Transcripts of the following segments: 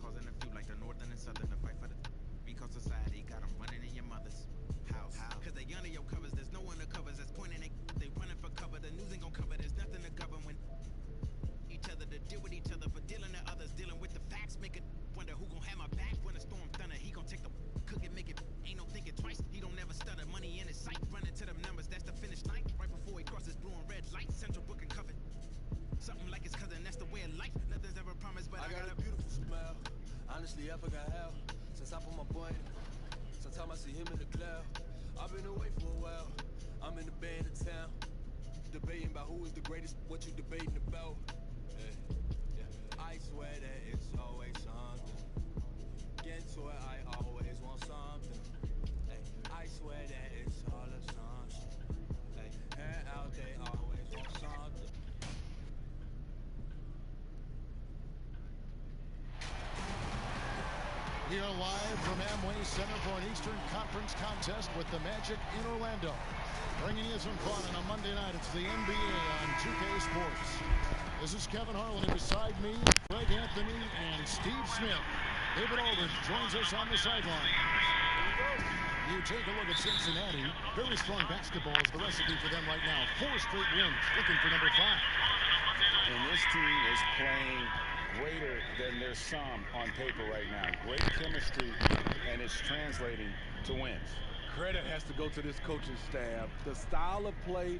causing a feud like the northern and southern. The fight for the because society got them running in your mother's house. Cause they under your covers, there's no one to covers that's pointing they running for cover. The news ain't gon' cover, there's nothing to govern when each other to deal with each other for dealing to others, dealing with the facts, make it wonder who gon' have my back when the storm thunder. He gon' take the cook it, make it, ain't no thinking twice. He don't never stutter, money in his sight, running to them numbers, that's the finish line. Right before he crosses blue and red lights, central book and covered. Something like his cousin, that's the way of life. Nothing's ever promised, but I got a beautiful smile. Honestly, I forgot how. Since I put my boy in. Sometimes I see him in the cloud. I've been away for a while. I'm in the band of town. Debating about who is the greatest, what you debating about. I swear that it's always something. Get to it, I always want something. I swear that it's all a something. And out they always want something. We are live from Amway Center for an Eastern Conference contest with the Magic in Orlando. Bringing you some fun on a Monday night. It's the NBA on 2K Sports. This is Kevin Harlan, and beside me, Greg Anthony and Steve Smith. David Aldridge joins us on the sideline. You take a look at Cincinnati. Very strong basketball is the recipe for them right now. 4 straight wins, looking for number 5. And this team is playing greater than their sum on paper right now. Great chemistry, and it's translating to wins. Credit has to go to this coaching staff. The style of play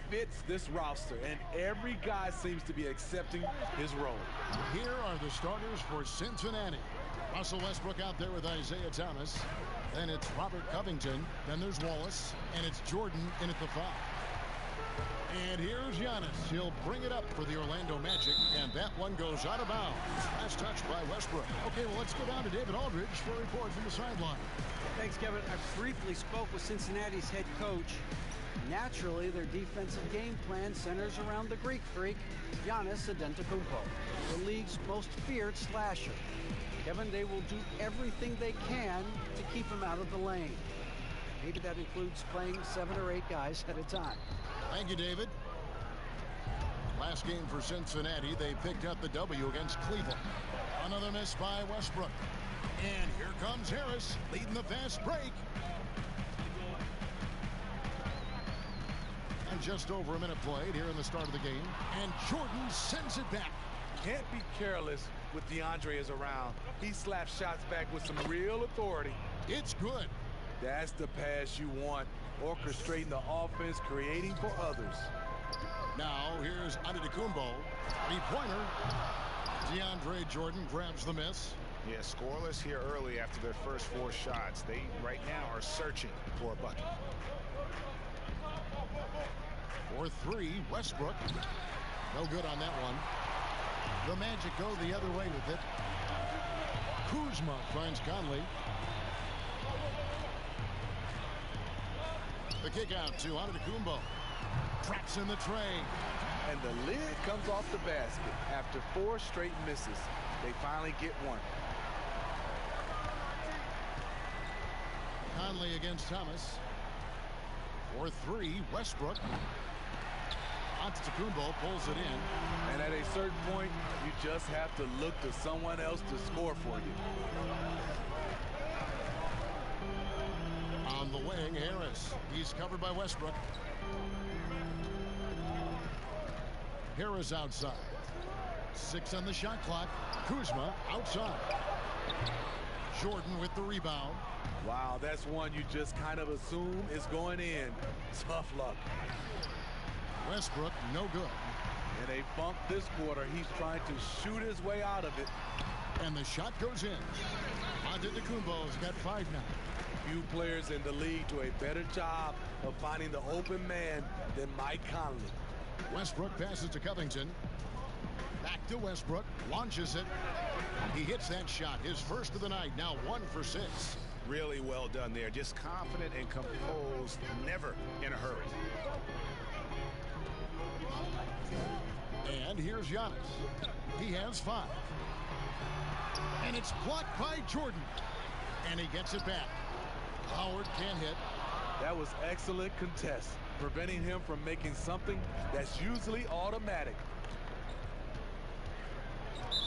fits this roster, and every guy seems to be accepting his role. Here are the starters for Cincinnati. Russell Westbrook out there with Isaiah Thomas. Then it's Robert Covington. Then there's Wallace, and it's Jordan in at the 5. And here's Giannis. He'll bring it up for the Orlando Magic, and that one goes out of bounds. Last touch by Westbrook. Okay, well, let's go down to David Aldridge for a report from the sideline. Thanks, Kevin. I briefly spoke with Cincinnati's head coach. Naturally, their defensive game plan centers around the Greek freak, Giannis Antetokounmpo, the league's most feared slasher. Kevin, they will do everything they can to keep him out of the lane. Maybe that includes playing 7 or 8 guys at a time. Thank you, David. Last game for Cincinnati, they picked up the W against Cleveland. Another miss by Westbrook. And here comes Harris, leading the fast break. And just over a minute played here in the start of the game. And Jordan sends it back. Can't be careless with DeAndre is around. He slaps shots back with some real authority. It's good. That's the pass you want. Orchestrating the offense, creating for others. Now here's Antetokounmpo. 3-pointer. DeAndre Jordan grabs the miss. Yeah, scoreless here early after their first 4 shots. They right now are searching for a bucket. For 3, Westbrook. No good on that one. The Magic go the other way with it. Kuzma finds Conley. The kick out to Antetokounmpo. Traps in the tray. And the lid comes off the basket. After 4 straight misses, they finally get one. Conley against Thomas. For 3, Westbrook. Antetokounmpo pulls it in. And at a certain point, you just have to look to someone else to score for you. On the wing, Harris. He's covered by Westbrook. Harris outside. 6 on the shot clock. Kuzma outside. Jordan with the rebound. Wow, that's one you just kind of assume is going in. Tough luck. Westbrook, no good. And they bumped this quarter. He's trying to shoot his way out of it. And the shot goes in. Antetokounmpo's got 5 now. Few players in the league do a better job of finding the open man than Mike Conley. Westbrook passes to Covington. Back to Westbrook. Launches it. He hits that shot. His first of the night. Now 1 for 6. Really well done there. Just confident and composed. Never in a hurry. And here's Giannis. He has 5. And it's blocked by Jordan. And he gets it back. Howard can't hit. That was excellent contest, preventing him from making something that's usually automatic.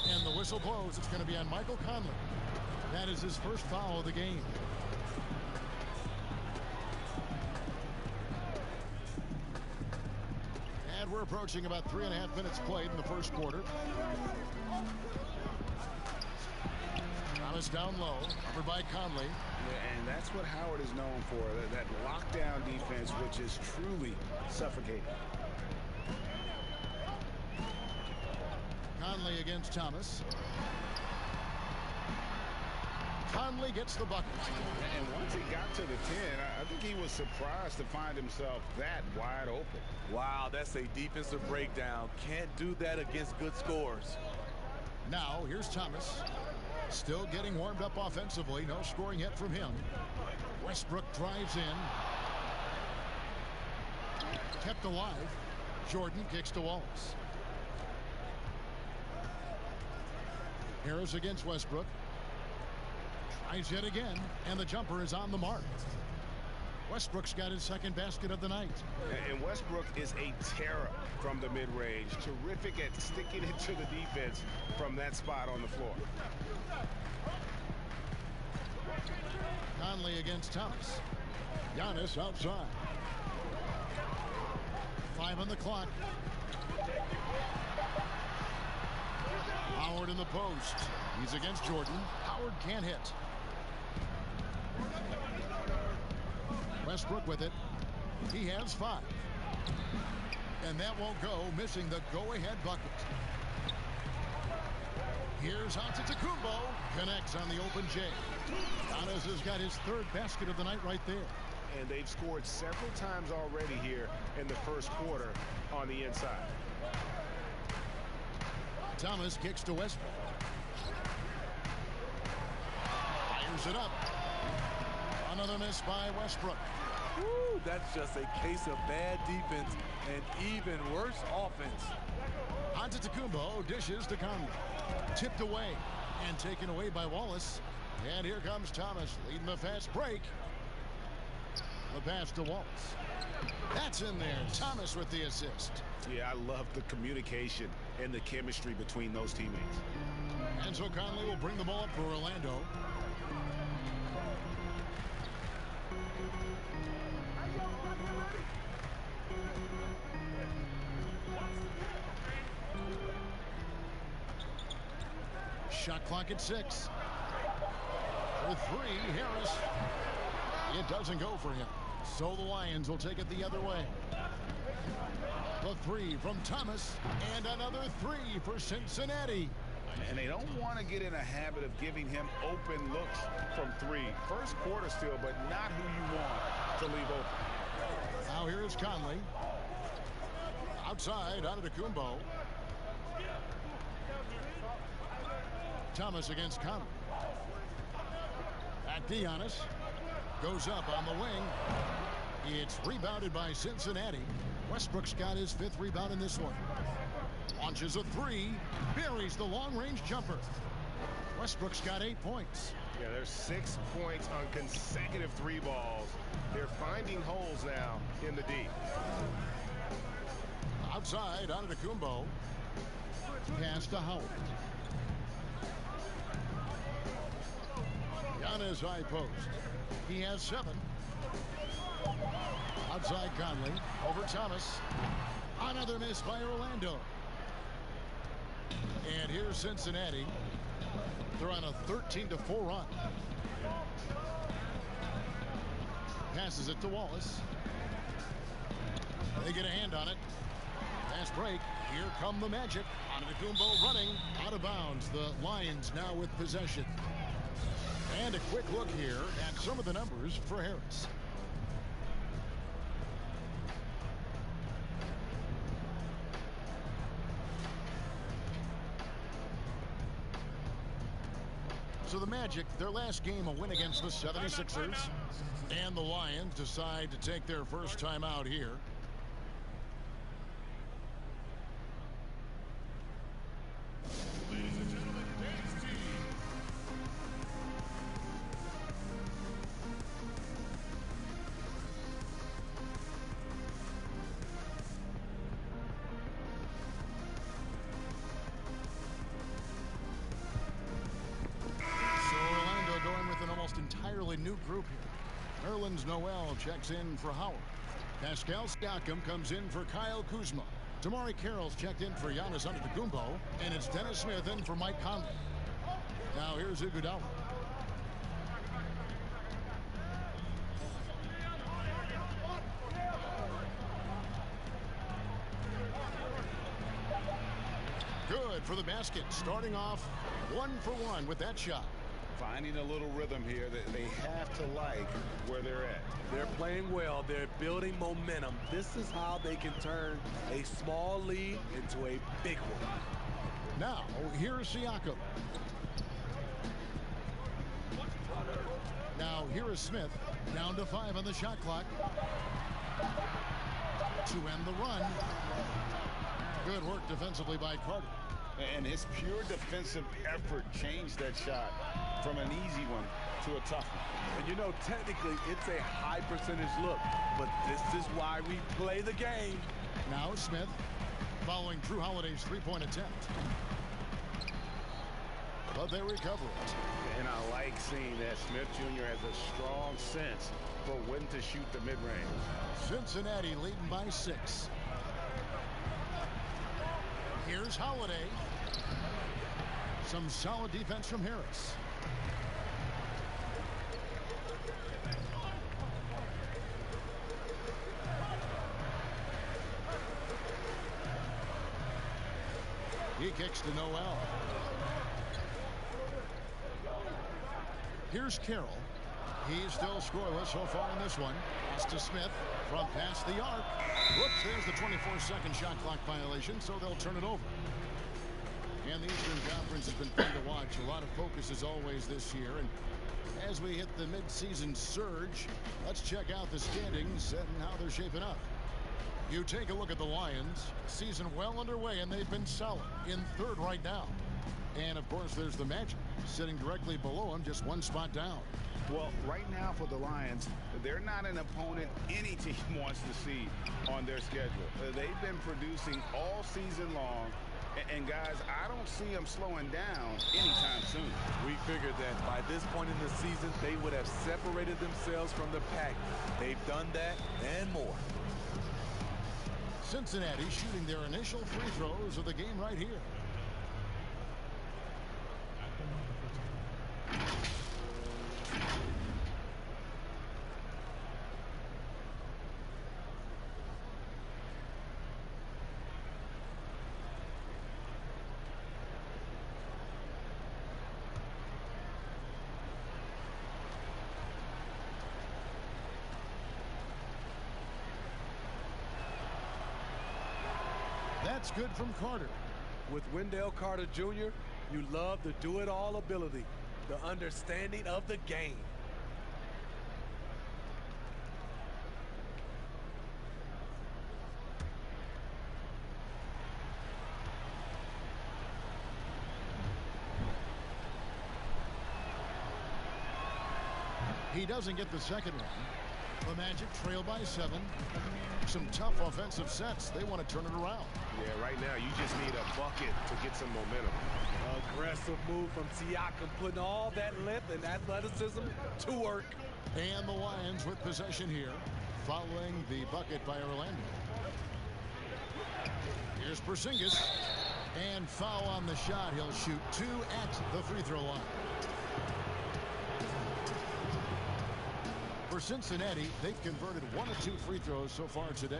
And the whistle blows. It's going to be on Michael Conley. That is his first foul of the game. And we're approaching about 3.5 minutes played in the first quarter. Thomas down low, covered by Conley. Yeah, and that's what Howard is known for, that lockdown defense, which is truly suffocating. Conley against Thomas. Conley gets the bucket. And once he got to the 10, I think he was surprised to find himself that wide open. Wow, that's a defensive breakdown. Can't do that against good scores. Now, here's Thomas. Still getting warmed up offensively. No scoring yet from him. Westbrook drives in. Kept alive. Jordan kicks to Wallace. Harris against Westbrook. Tries yet again, and the jumper is on the mark. Westbrook's got his second basket of the night. And Westbrook is a terror from the mid-range. Terrific at sticking it to the defense from that spot on the floor. Conley against Thomas. Giannis outside. 5 on the clock. Howard in the post. He's against Jordan. Howard can't hit. Westbrook with it. He has 5. And that won't go, missing the go-ahead bucket. Here's Antetokounmpo. Connects on the open J. Giannis has got his third basket of the night right there. And they've scored several times already here in the first quarter on the inside. Thomas kicks to Westbrook. Fires it up. Another miss by Westbrook. Woo, that's just a case of bad defense and even worse offense. Antetokounmpo dishes to Conley. Tipped away and taken away by Wallace. And here comes Thomas leading the fast break. The pass to Wallace. That's in there. Thomas with the assist. Yeah, I love the communication and the chemistry between those teammates. And so Conley will bring the ball up for Orlando. Shot clock at 6. For 3, Harris. It doesn't go for him. So the Lions will take it the other way. The 3 from Thomas, and another 3 for Cincinnati. And they don't want to get in a habit of giving him open looks from 3. First quarter still, but not who you want to leave open. Now here is Conley. Outside, Antetokounmpo. Thomas against Conley. Back to Giannis. Goes up on the wing. It's rebounded by Cincinnati. Westbrook's got his 5th rebound in this one. Launches a 3. Buries the long-range jumper. Westbrook's got 8 points. Yeah, there's 6 points on consecutive 3 balls. They're finding holes now in the D. Outside, Antetokounmpo. Pass to Howard. Giannis high post. He has 7. Outside Conley. Over Thomas. Another miss by Orlando. And here's Cincinnati. They're on a 13-4 run. Passes it to Wallace. They get a hand on it. Fast break. Here come the Magic. Antetokounmpo running out of bounds. The Lions now with possession. And a quick look here at some of the numbers for Harris. So the Magic, their last game, a win against the 76ers. And the Lions decide to take their first time out here. new group here. Nerlens Noel checks in for Howard. Pascal Siakam comes in for Kyle Kuzma. Damari Carroll's checked in for Giannis Antetokounmpo, and it's Dennis Smith in for Mike Conley. Now here's Iguodala. Good for the basket, starting off 1 for 1 with that shot. Finding a little rhythm here that they have to like where they're at. They're playing well. They're building momentum. This is how they can turn a small lead into a big one. Now, here's Siakam. Now, here is Smith. Down to 5 on the shot clock. To end the run. Good work defensively by Carter. And his pure defensive effort changed that shot from an easy one to a tough one. And you know, technically, it's a high percentage look, but this is why we play the game. Now Smith, following Drew Holiday's three-point attempt. But they recover it. And I like seeing that Smith Jr. has a strong sense for when to shoot the mid-range. Cincinnati leading by 6. Here's Holiday. Some solid defense from Harris. He kicks to Noel. Here's Carroll. He's still scoreless so far in this one. Pass to Smith from past the arc. Whoops, there's the 24-second shot clock violation, so they'll turn it over. And the Eastern Conference has been fun to watch. A lot of focus as always this year. And as we hit the mid-season surge, let's check out the standings and how they're shaping up. You take a look at the Lions. Season well underway, and they've been solid in 3rd right now. And, of course, there's the Magic sitting directly below him, just 1 spot down. Well, right now for the Lions, they're not an opponent any team wants to see on their schedule. They've been producing all season long. And, guys, I don't see them slowing down anytime soon. We figured that by this point in the season, they would have separated themselves from the pack. They've done that and more. Cincinnati shooting their initial free throws of the game right here. That's good from Carter. With Wendell Carter Jr., you love the do-it-all ability, the understanding of the game. He doesn't get the second one. The Magic trail by 7. Some tough offensive sets. They want to turn it around. Yeah, right now you just need a bucket to get some momentum. Aggressive move from Siakam, putting all that length and athleticism to work. And the Lions with possession here, following the bucket by Orlando. Here's Porzingis. And foul on the shot. He'll shoot 2 at the free throw line. For Cincinnati, they've converted 1 of 2 free throws so far today.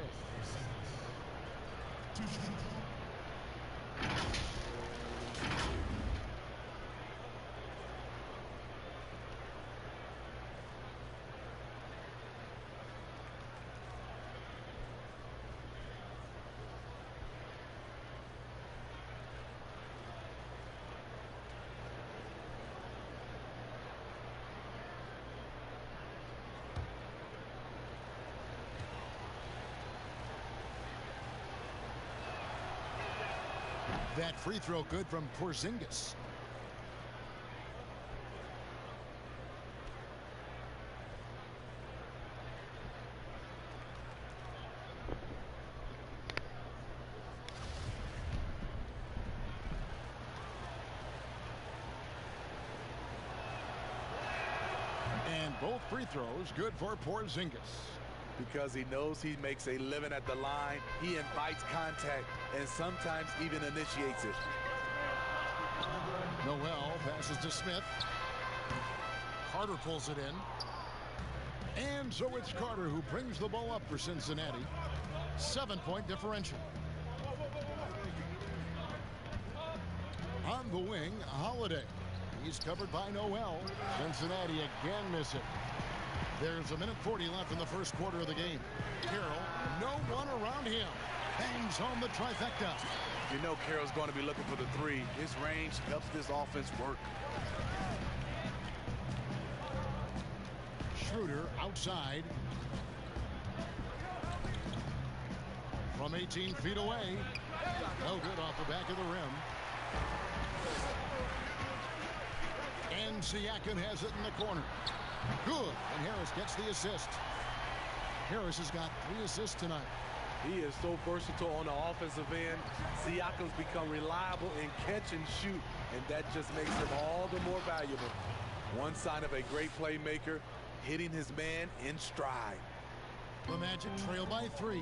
That free throw good from Porzingis. And both free throws good for Porzingis. Because he knows he makes a living at the line, he invites contact and sometimes even initiates it. Noel passes to Smith. Carter pulls it in. And so it's Carter who brings the ball up for Cincinnati. 7-point differential. On the wing, Holiday. He's covered by Noel. Cincinnati again missing. There's 1:40 left in the first quarter of the game. Carroll, no one around him. Bangs home the trifecta. You know Carroll's going to be looking for the three. His range helps this offense work. Schroeder outside. From 18 feet away. No good off the back of the rim. And Siakam has it in the corner. Good. And Harris gets the assist. Harris has got 3 assists tonight. He is so versatile on the offensive end. Siakam's become reliable in catch and shoot, and that just makes him all the more valuable. One sign of a great playmaker, hitting his man in stride. The Magic trail by 3.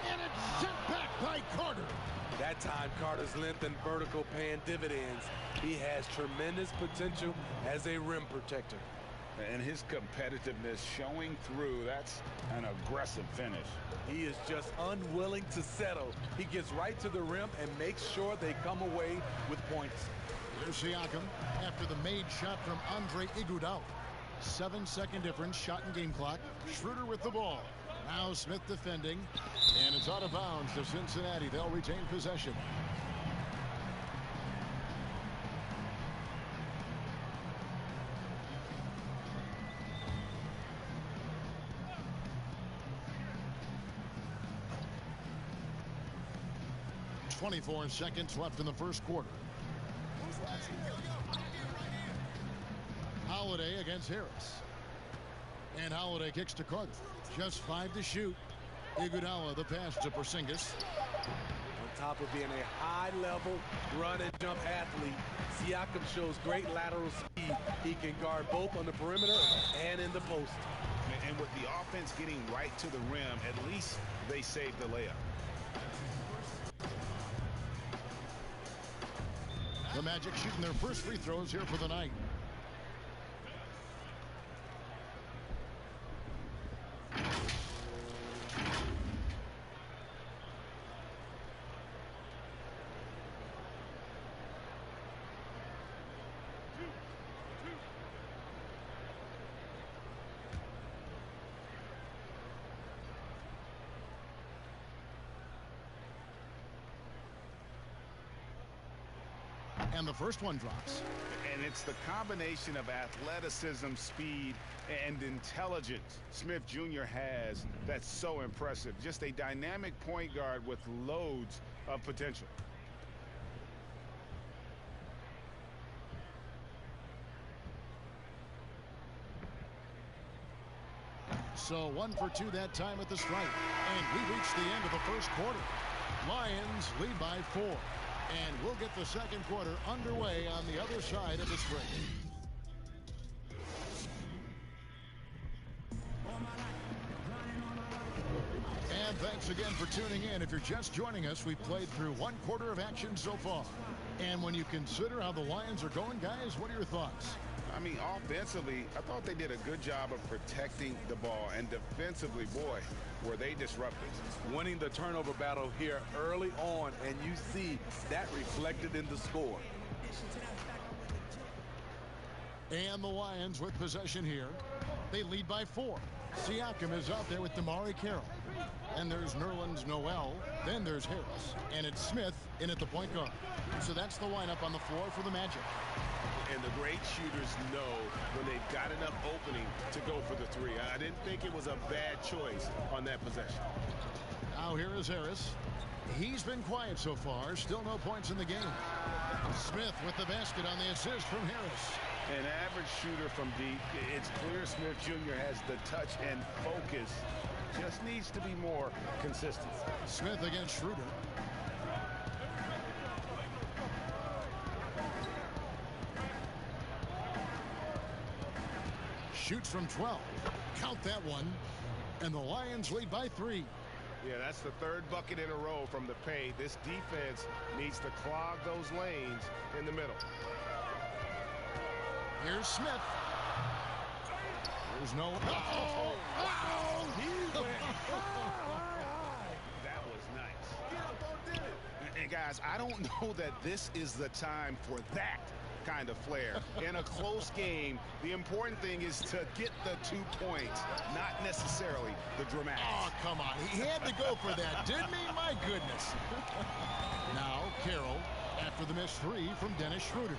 And it's sent back by Carter. That time, Carter's length and vertical paying dividends. He has tremendous potential as a rim protector. And his competitiveness showing through. That's an aggressive finish. He is just unwilling to settle. He gets right to the rim and makes sure they come away with points. There's Siakam after the made shot from Andre Iguodala. 7-second difference, shot and game clock. Schroeder with the ball. Now Smith defending, and it's out of bounds to Cincinnati. They'll retain possession. .24 seconds left in the first quarter. Holiday against Harris. And Holiday kicks to Carter. Just 5 to shoot. Iguodala the pass to Porzingis. On top of being a high-level run and jump athlete, Siakam shows great lateral speed. He can guard both on the perimeter and in the post. And with the offense getting right to the rim, at least they saved the layup. The Magic shooting their first free throws here for the night. And the first one drops. And it's the combination of athleticism, speed, and intelligence Smith Jr. has that's so impressive. Just a dynamic point guard with loads of potential. So 1 for 2 that time at the stripe. And we reach the end of the first quarter. Lions lead by 4. And we'll get the second quarter underway on the other side of the break. And thanks again for tuning in. If you're just joining us, we've played through 1 quarter of action so far. And when you consider how the Lions are going, guys, what are your thoughts? I mean, offensively, I thought they did a good job of protecting the ball. And defensively, boy, were they disruptive. Winning the turnover battle here early on, and you see that reflected in the score. And the Lions with possession here. They lead by 4. Siakam is out there with DeMarre Carroll. And there's Nerlens Noel. Then there's Harris. And it's Smith in at the point guard. So that's the lineup on the floor for the Magic. And the great shooters know when they've got enough opening to go for the 3. I didn't think it was a bad choice on that possession. Now here is Harris. He's been quiet so far. Still no points in the game. Smith with the basket on the assist from Harris. An average shooter from deep. It's clear Smith Jr. has the touch and focus. Just needs to be more consistent. Smith against Schroeder. shoots from 12. Count that one. And the Lions lead by 3. Yeah, that's the third bucket in a row from the paint. This defense needs to clog those lanes in the middle. Here's Smith. There's no... Oh! That was nice. And guys, I don't know that this is the time for that kind of flair. In a close game, the important thing is to get the 2 points, not necessarily the dramatics. Oh, come on. He had to go for that, didn't he? My goodness. Now, Carroll, after the missed 3 from Dennis Schroeder.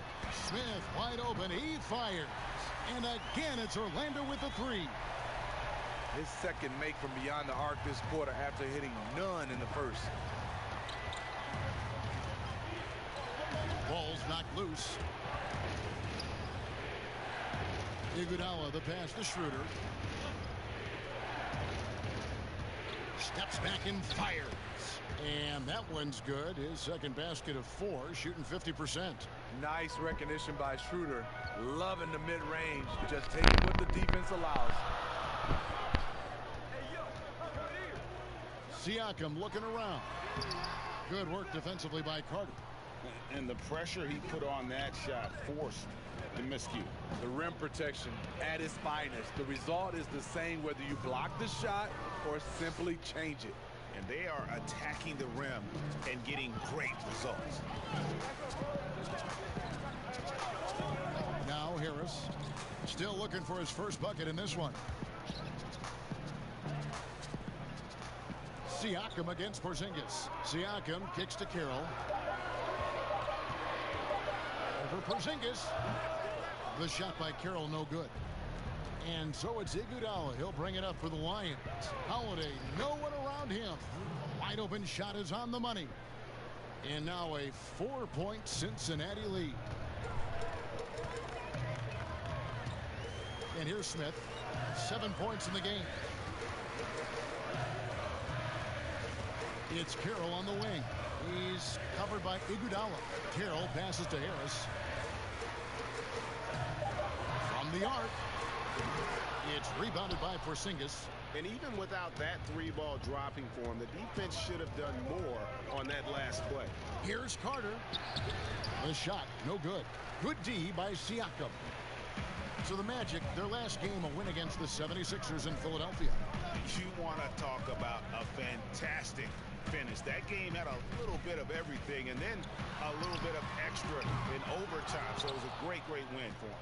Smith wide open. He fires. And again, it's Orlando with the 3. His second make from beyond the arc this quarter after hitting none in the first. Ball's knocked loose. Iguodala, the pass to Schroeder. Steps back and fires. And that one's good. His second basket of 4, shooting 50%. Nice recognition by Schroeder. Loving the mid-range. Just taking what the defense allows. Siakam looking around. Good work defensively by Carter. And the pressure he put on that shot forced the miscue. The rim protection at its finest. The result is the same whether you block the shot or simply change it. And they are attacking the rim and getting great results. Now Harris still looking for his first bucket in this one. Siakam against Porzingis. Siakam kicks to Carroll. Over Porzingis. The shot by Carroll no good. And so it's Iguodala. He'll bring it up for the Lions. Holiday, no one around him. Wide open shot is on the money. And now a 4-point Cincinnati lead. And here's Smith. 7 points in the game. It's Carroll on the wing. He's covered by Iguodala. Carroll passes to Harris. From the arc. It's rebounded by Porzingis. And even without that 3-ball dropping for him, the defense should have done more on that last play. Here's Carter. The shot, no good. Good D by Siakam. So the Magic, their last game, a win against the 76ers in Philadelphia. You want to talk about a fantastic finish. That game had a little bit of everything and then a little bit of extra in overtime. So it was a great, great win for him.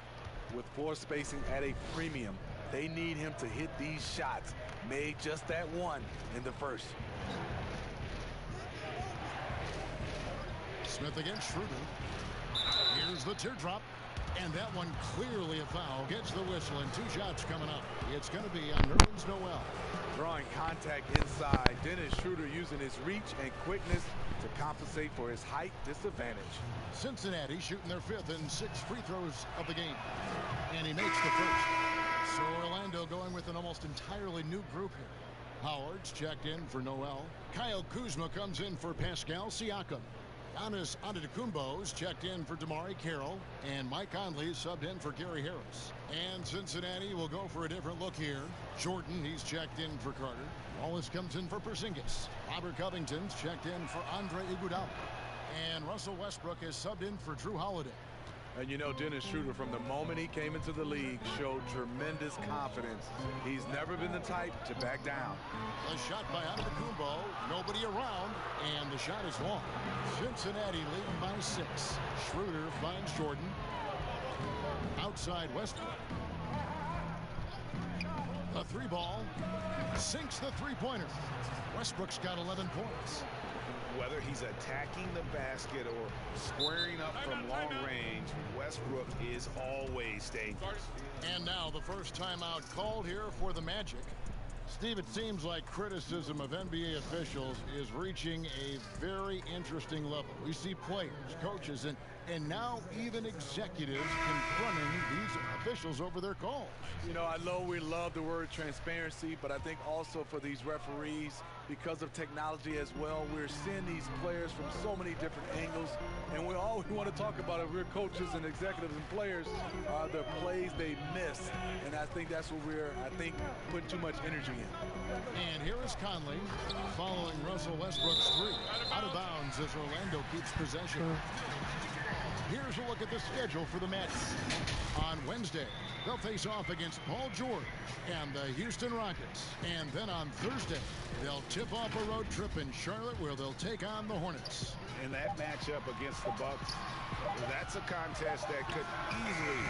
With floor spacing at a premium, they need him to hit these shots. Made just that one in the first. Smith against Schroeder. Here's the teardrop. And that one clearly a foul. Gets the whistle and 2 shots coming up. It's going to be on Nerlens Noel. Drawing contact inside. Dennis Schroeder using his reach and quickness to compensate for his height disadvantage. Cincinnati shooting their 5th and 6th free throws of the game. And he makes the first. So Orlando going with an almost entirely new group here. Howard's checked in for Noel. Kyle Kuzma comes in for Pascal Siakam. Giannis Antetokounmpo's checked in for Damari Carroll, and Mike Conley subbed in for Gary Harris. And Cincinnati will go for a different look here. Jordan, he's checked in for Carter. Wallace comes in for Porzingis. Robert Covington's checked in for Andre Iguodala. And Russell Westbrook is subbed in for Drew Holiday. And you know, Dennis Schroeder, from the moment he came into the league, showed tremendous confidence. He's never been the type to back down. A shot by Antetokounmpo, nobody around, and the shot is long. Cincinnati leading by 6. Schroeder finds Jordan. Outside Westbrook. The 3-ball sinks the 3-pointer. Westbrook's got 11 points. Whether he's attacking the basket or squaring up from long range, Westbrook is always dangerous. And now the first timeout called here for the Magic. Steve, it seems like criticism of NBA officials is reaching a very interesting level. We see players, coaches, and And now even executives confronting these officials over their calls. You know, I know we love the word transparency, but I think also for these referees, because of technology as well, we're seeing these players from so many different angles. And all we want to talk about, if we're coaches and executives and players, are the plays they miss. And I think that's what we're, putting too much energy in. And here is Conley following Russell Westbrook's three. Out of bounds as Orlando keeps possession. Here's a look at the schedule for the Mets. On Wednesday, they'll face off against Paul George and the Houston Rockets. And then on Thursday, they'll tip off a road trip in Charlotte where they'll take on the Hornets. And that matchup against the Bucks, that's a contest that could easily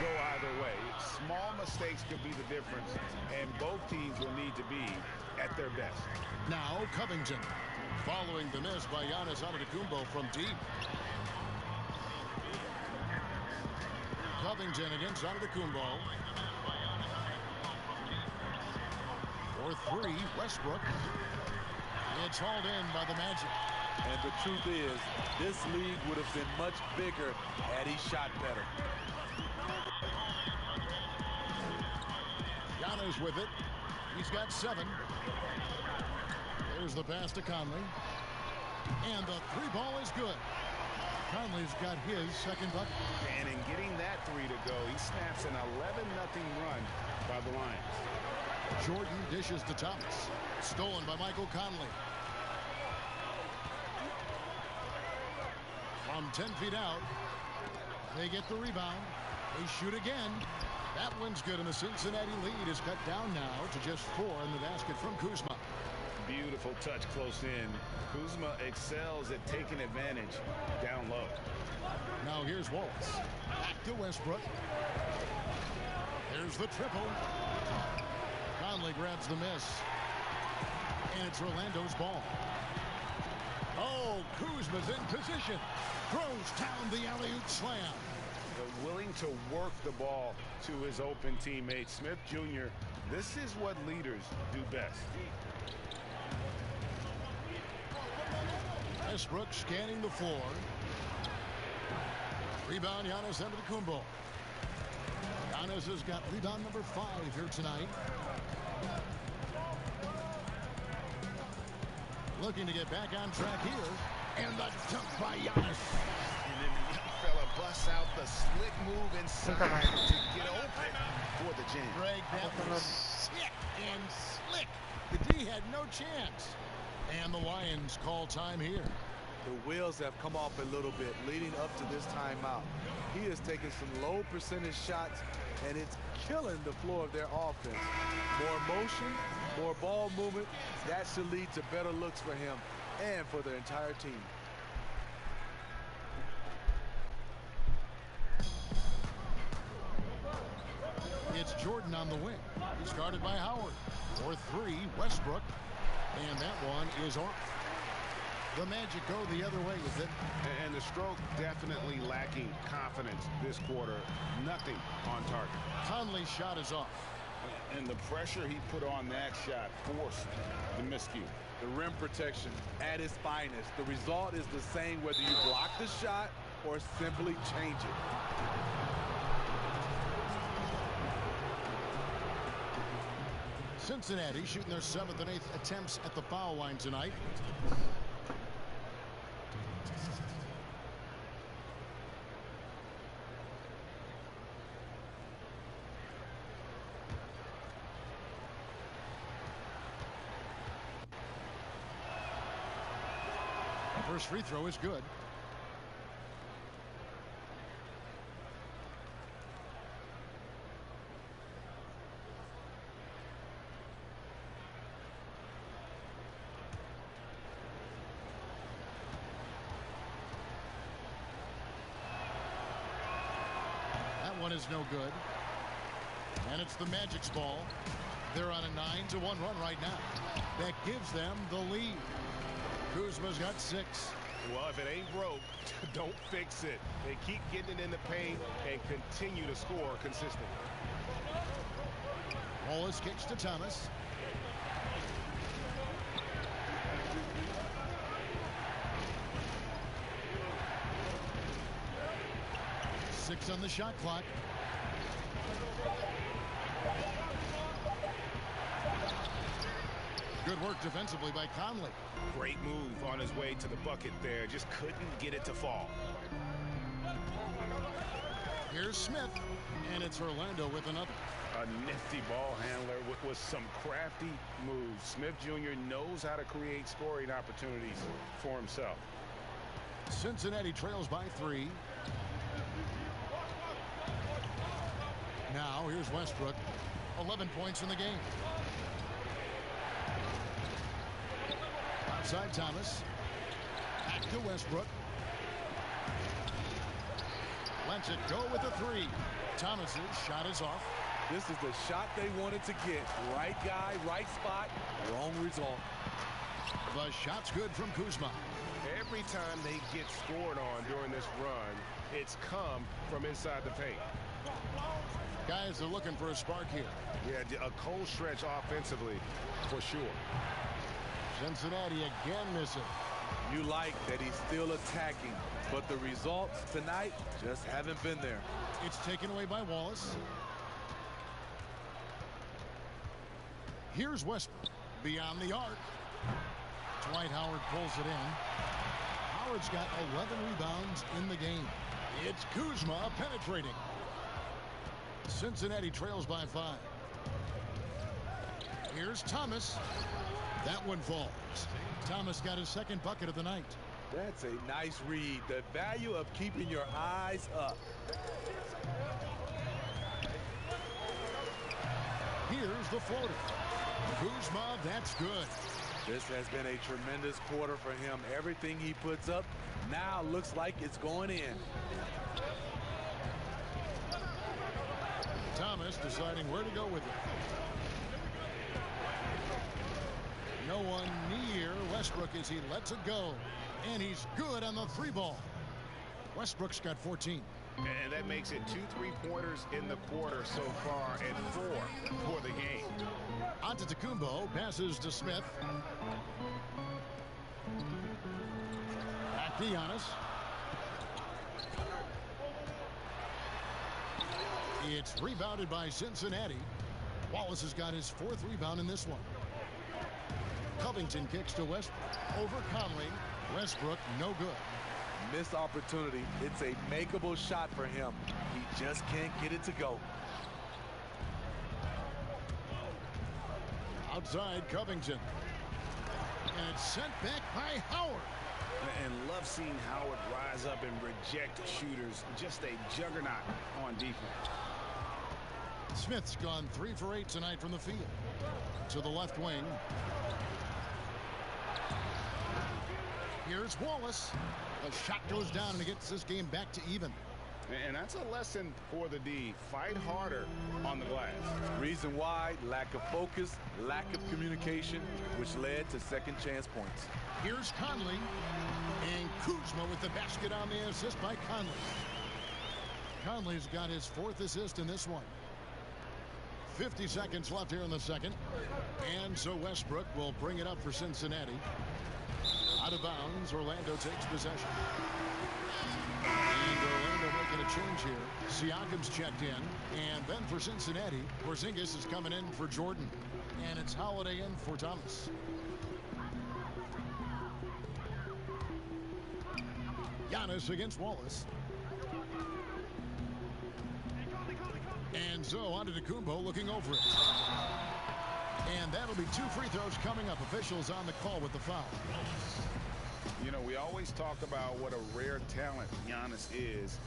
go either way. Small mistakes could be the difference, and both teams will need to be at their best. Now Covington, following the miss by Giannis Antetokounmpo from deep. Covington against Antetokounmpo. For three, Westbrook. It's hauled in by the Magic. And the truth is, this league would have been much bigger had he shot better. Giannis with it. He's got 7. There's the pass to Conley. And the three ball is good. Conley's got his second bucket. And in getting that three to go, he snaps an 11-0 run by the Lions. Jordan dishes to Thomas. Stolen by Michael Conley. From 10 feet out, they get the rebound. They shoot again. That one's good, and the Cincinnati lead is cut down now to just 4 in the basket from Kuzma. Beautiful touch close in. Kuzma excels at taking advantage down low. Now here's Waltz. Back to Westbrook. There's the triple. Conley grabs the miss. And it's Orlando's ball. Oh, Kuzma's in position. Throws down the alley-oop slam. Willing to work the ball to his open teammate. Smith Jr., this is what leaders do best. Westbrook scanning the floor. Rebound, Giannis Antetokounmpo. Giannis has got rebound number 5 here tonight. Looking to get back on track here. And the dunk by Giannis. And then the young fella busts out the slick move inside to get open for the jam. Greg, that was sick and slick. The D had no chance. And the Lions call time here. The wheels have come off a little bit leading up to this timeout. He is taking some low percentage shots, and it's killing the floor of their offense. More motion, more ball movement. That should lead to better looks for him and for their entire team. It's Jordan on the wing. He's guarded by Howard. For 3, Westbrook. And that one is off. The Magic go the other way with it. And the stroke definitely lacking confidence this quarter. Nothing on target. Conley's shot is off. And the pressure he put on that shot forced the miscue. The rim protection at its finest. The result is the same whether you block the shot or simply change it. Cincinnati shooting their 7th and 8th attempts at the foul line tonight. First free throw is good. That one is no good. And it's the Magic's ball. They're on a 9-1 run right now. That gives them the lead. Kuzma's got 6. Well, if it ain't broke, don't fix it. They keep getting it in the paint and continue to score consistently. Wallace kicks to Thomas. 6 on the shot clock. Good work defensively by Conley. Great move on his way to the bucket there. Just couldn't get it to fall. Here's Smith, and it's Orlando with another. A nifty ball handler with some crafty moves. Smith Jr. knows how to create scoring opportunities for himself. Cincinnati trails by 3. Now here's Westbrook. 11 points in the game. Outside Thomas. Back to Westbrook. Lets it go with a 3. Thomas's shot is off. This is the shot they wanted to get. Right guy, right spot, wrong result. The shot's good from Kuzma. Every time they get scored on during this run, it's come from inside the paint. Guys are looking for a spark here. Yeah, a cold stretch offensively, for sure. Cincinnati again missing. You like that he's still attacking, but the results tonight just haven't been there. It's taken away by Wallace. Here's Westbrook beyond the arc. Dwight Howard pulls it in. Howard's got 11 rebounds in the game. It's Kuzma penetrating. Cincinnati trails by 5. Here's Thomas. That one falls. Thomas got his second bucket of the night. That's a nice read. The value of keeping your eyes up. Here's the floater. Kuzma, that's good. This has been a tremendous quarter for him. Everything he puts up now looks like it's going in. Thomas deciding where to go with it. No one near Westbrook as he lets it go. And he's good on the 3 ball. Westbrook's got 14. And that makes it 2 3-pointers in the quarter so far and 4 for the game. Antetokounmpo passes to Smith. Back to Giannis. It's rebounded by Cincinnati. Wallace has got his 4th rebound in this one. Covington kicks to Westbrook. Over Conley. Westbrook, no good. Missed opportunity. It's a makeable shot for him. He just can't get it to go. Outside Covington. And it's sent back by Howard. And love seeing Howard rise up and reject shooters. Just a juggernaut on defense. Smith's gone 3 for 8 tonight from the field. To the left wing. Here's Wallace. The shot goes down and it gets this game back to even. And that's a lesson for the D. Fight harder on the glass. Reason why, lack of focus, lack of communication, which led to second chance points. Here's Conley. And Kuzma with the basket on the assist by Conley. Conley's got his 4th assist in this one. 50 seconds left here in the second. And so Westbrook will bring it up for Cincinnati. Out of bounds, Orlando takes possession. And Orlando making a change here. Siakam's checked in. And then for Cincinnati, Porzingis is coming in for Jordan. And it's Holiday in for Thomas. Giannis against Wallace. And so Antetokounmpo looking over it. And that'll be 2 free throws coming up. Officials on the call with the foul. You know, we always talk about what a rare talent Giannis is,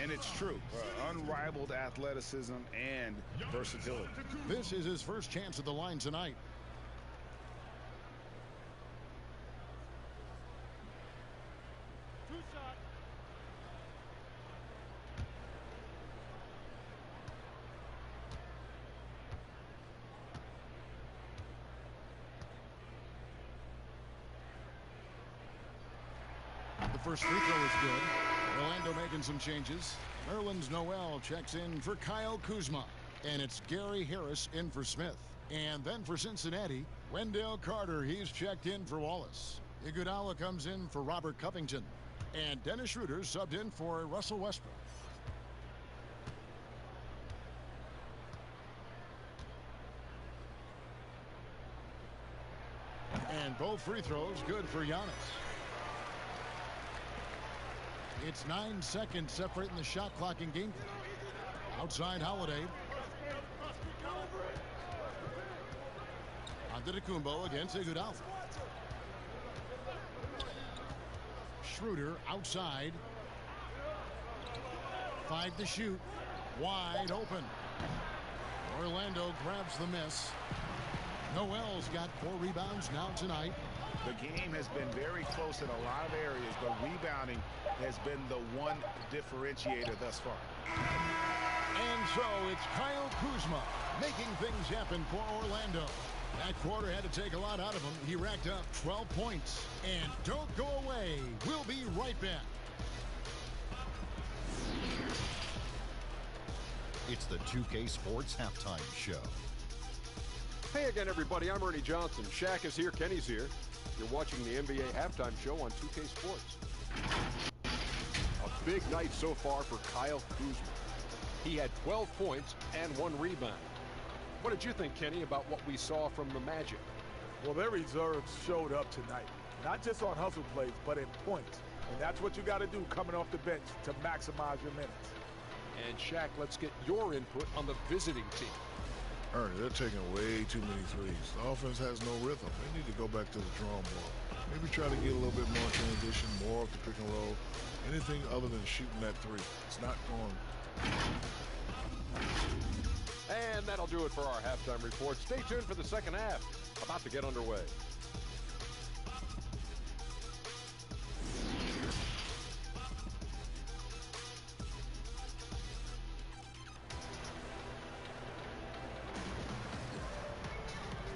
and it's true. Unrivaled athleticism and versatility. This is his first chance at the line tonight. The first free throw is good. Orlando making some changes. Nerlens Noel checks in for Kyle Kuzma. And it's Gary Harris in for Smith. And then for Cincinnati, Wendell Carter, he's checked in for Wallace. Iguodala comes in for Robert Covington. And Dennis Schroeder subbed in for Russell Westbrook. both free throws good for Giannis. It's 9 seconds separating the shot clock and game clock. Outside Holiday. Antetokounmpo against Iguodala. Schroeder outside. 5 to shoot. Wide open. Orlando grabs the miss. Noel's got 4 rebounds now tonight. The game has been very close in a lot of areas, but rebounding has been the one differentiator thus far. And so it's Kyle Kuzma making things happen for Orlando. That quarter had to take a lot out of him. He racked up 12 points. And don't go away. We'll be right back. It's the 2K Sports Halftime Show. Hey again, everybody. I'm Ernie Johnson. Shaq is here. Kenny's here. You're watching the NBA Halftime Show on 2K Sports. A big night so far for Kyle Kuzma. He had 12 points and 1 rebound. What did you think, Kenny, about what we saw from the Magic? Well, their reserves showed up tonight. Not just on hustle plays, but in points. And that's what you got to do coming off the bench to maximize your minutes. And Shaq, let's get your input on the visiting team. Ernie, they're taking way too many threes. The offense has no rhythm. They need to go back to the drawing board. Maybe try to get a little bit more transition, more off the pick and roll. Anything other than shooting that three. It's not going. And that'll do it for our halftime report. Stay tuned for the second half. About to get underway.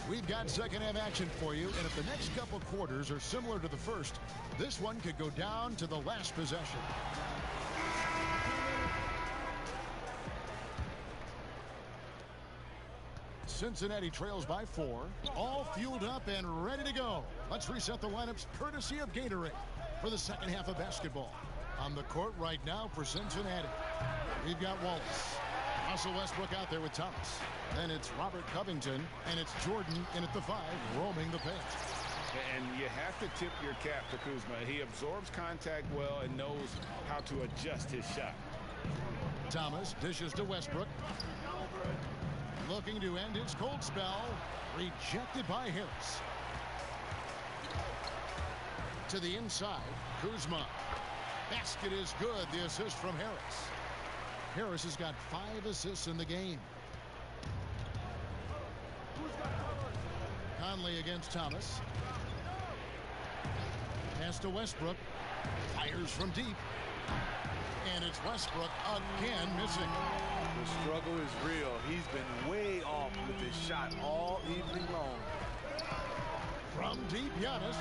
We've got second half action for you, and if the next couple quarters are similar to the first, this one could go down to the last possession. Cincinnati trails by 4, all fueled up and ready to go. Let's reset the lineups courtesy of Gatorade for the second half of basketball. On the court right now for Cincinnati, we've got Wallace. Russell Westbrook out there with Thomas. Then it's Robert Covington, and it's Jordan in at the 5, roaming the paint. And you have to tip your cap to Kuzma. He absorbs contact well and knows how to adjust his shot. Thomas dishes to Westbrook. Looking to end his cold spell. Rejected by Harris. To the inside, Kuzma. Basket is good. The assist from Harris. Harris has got 5 assists in the game. Conley against Thomas. Pass to Westbrook. Fires from deep. And it's Westbrook again missing. The struggle is real. He's been way off with his shot all evening long. From deep, Giannis.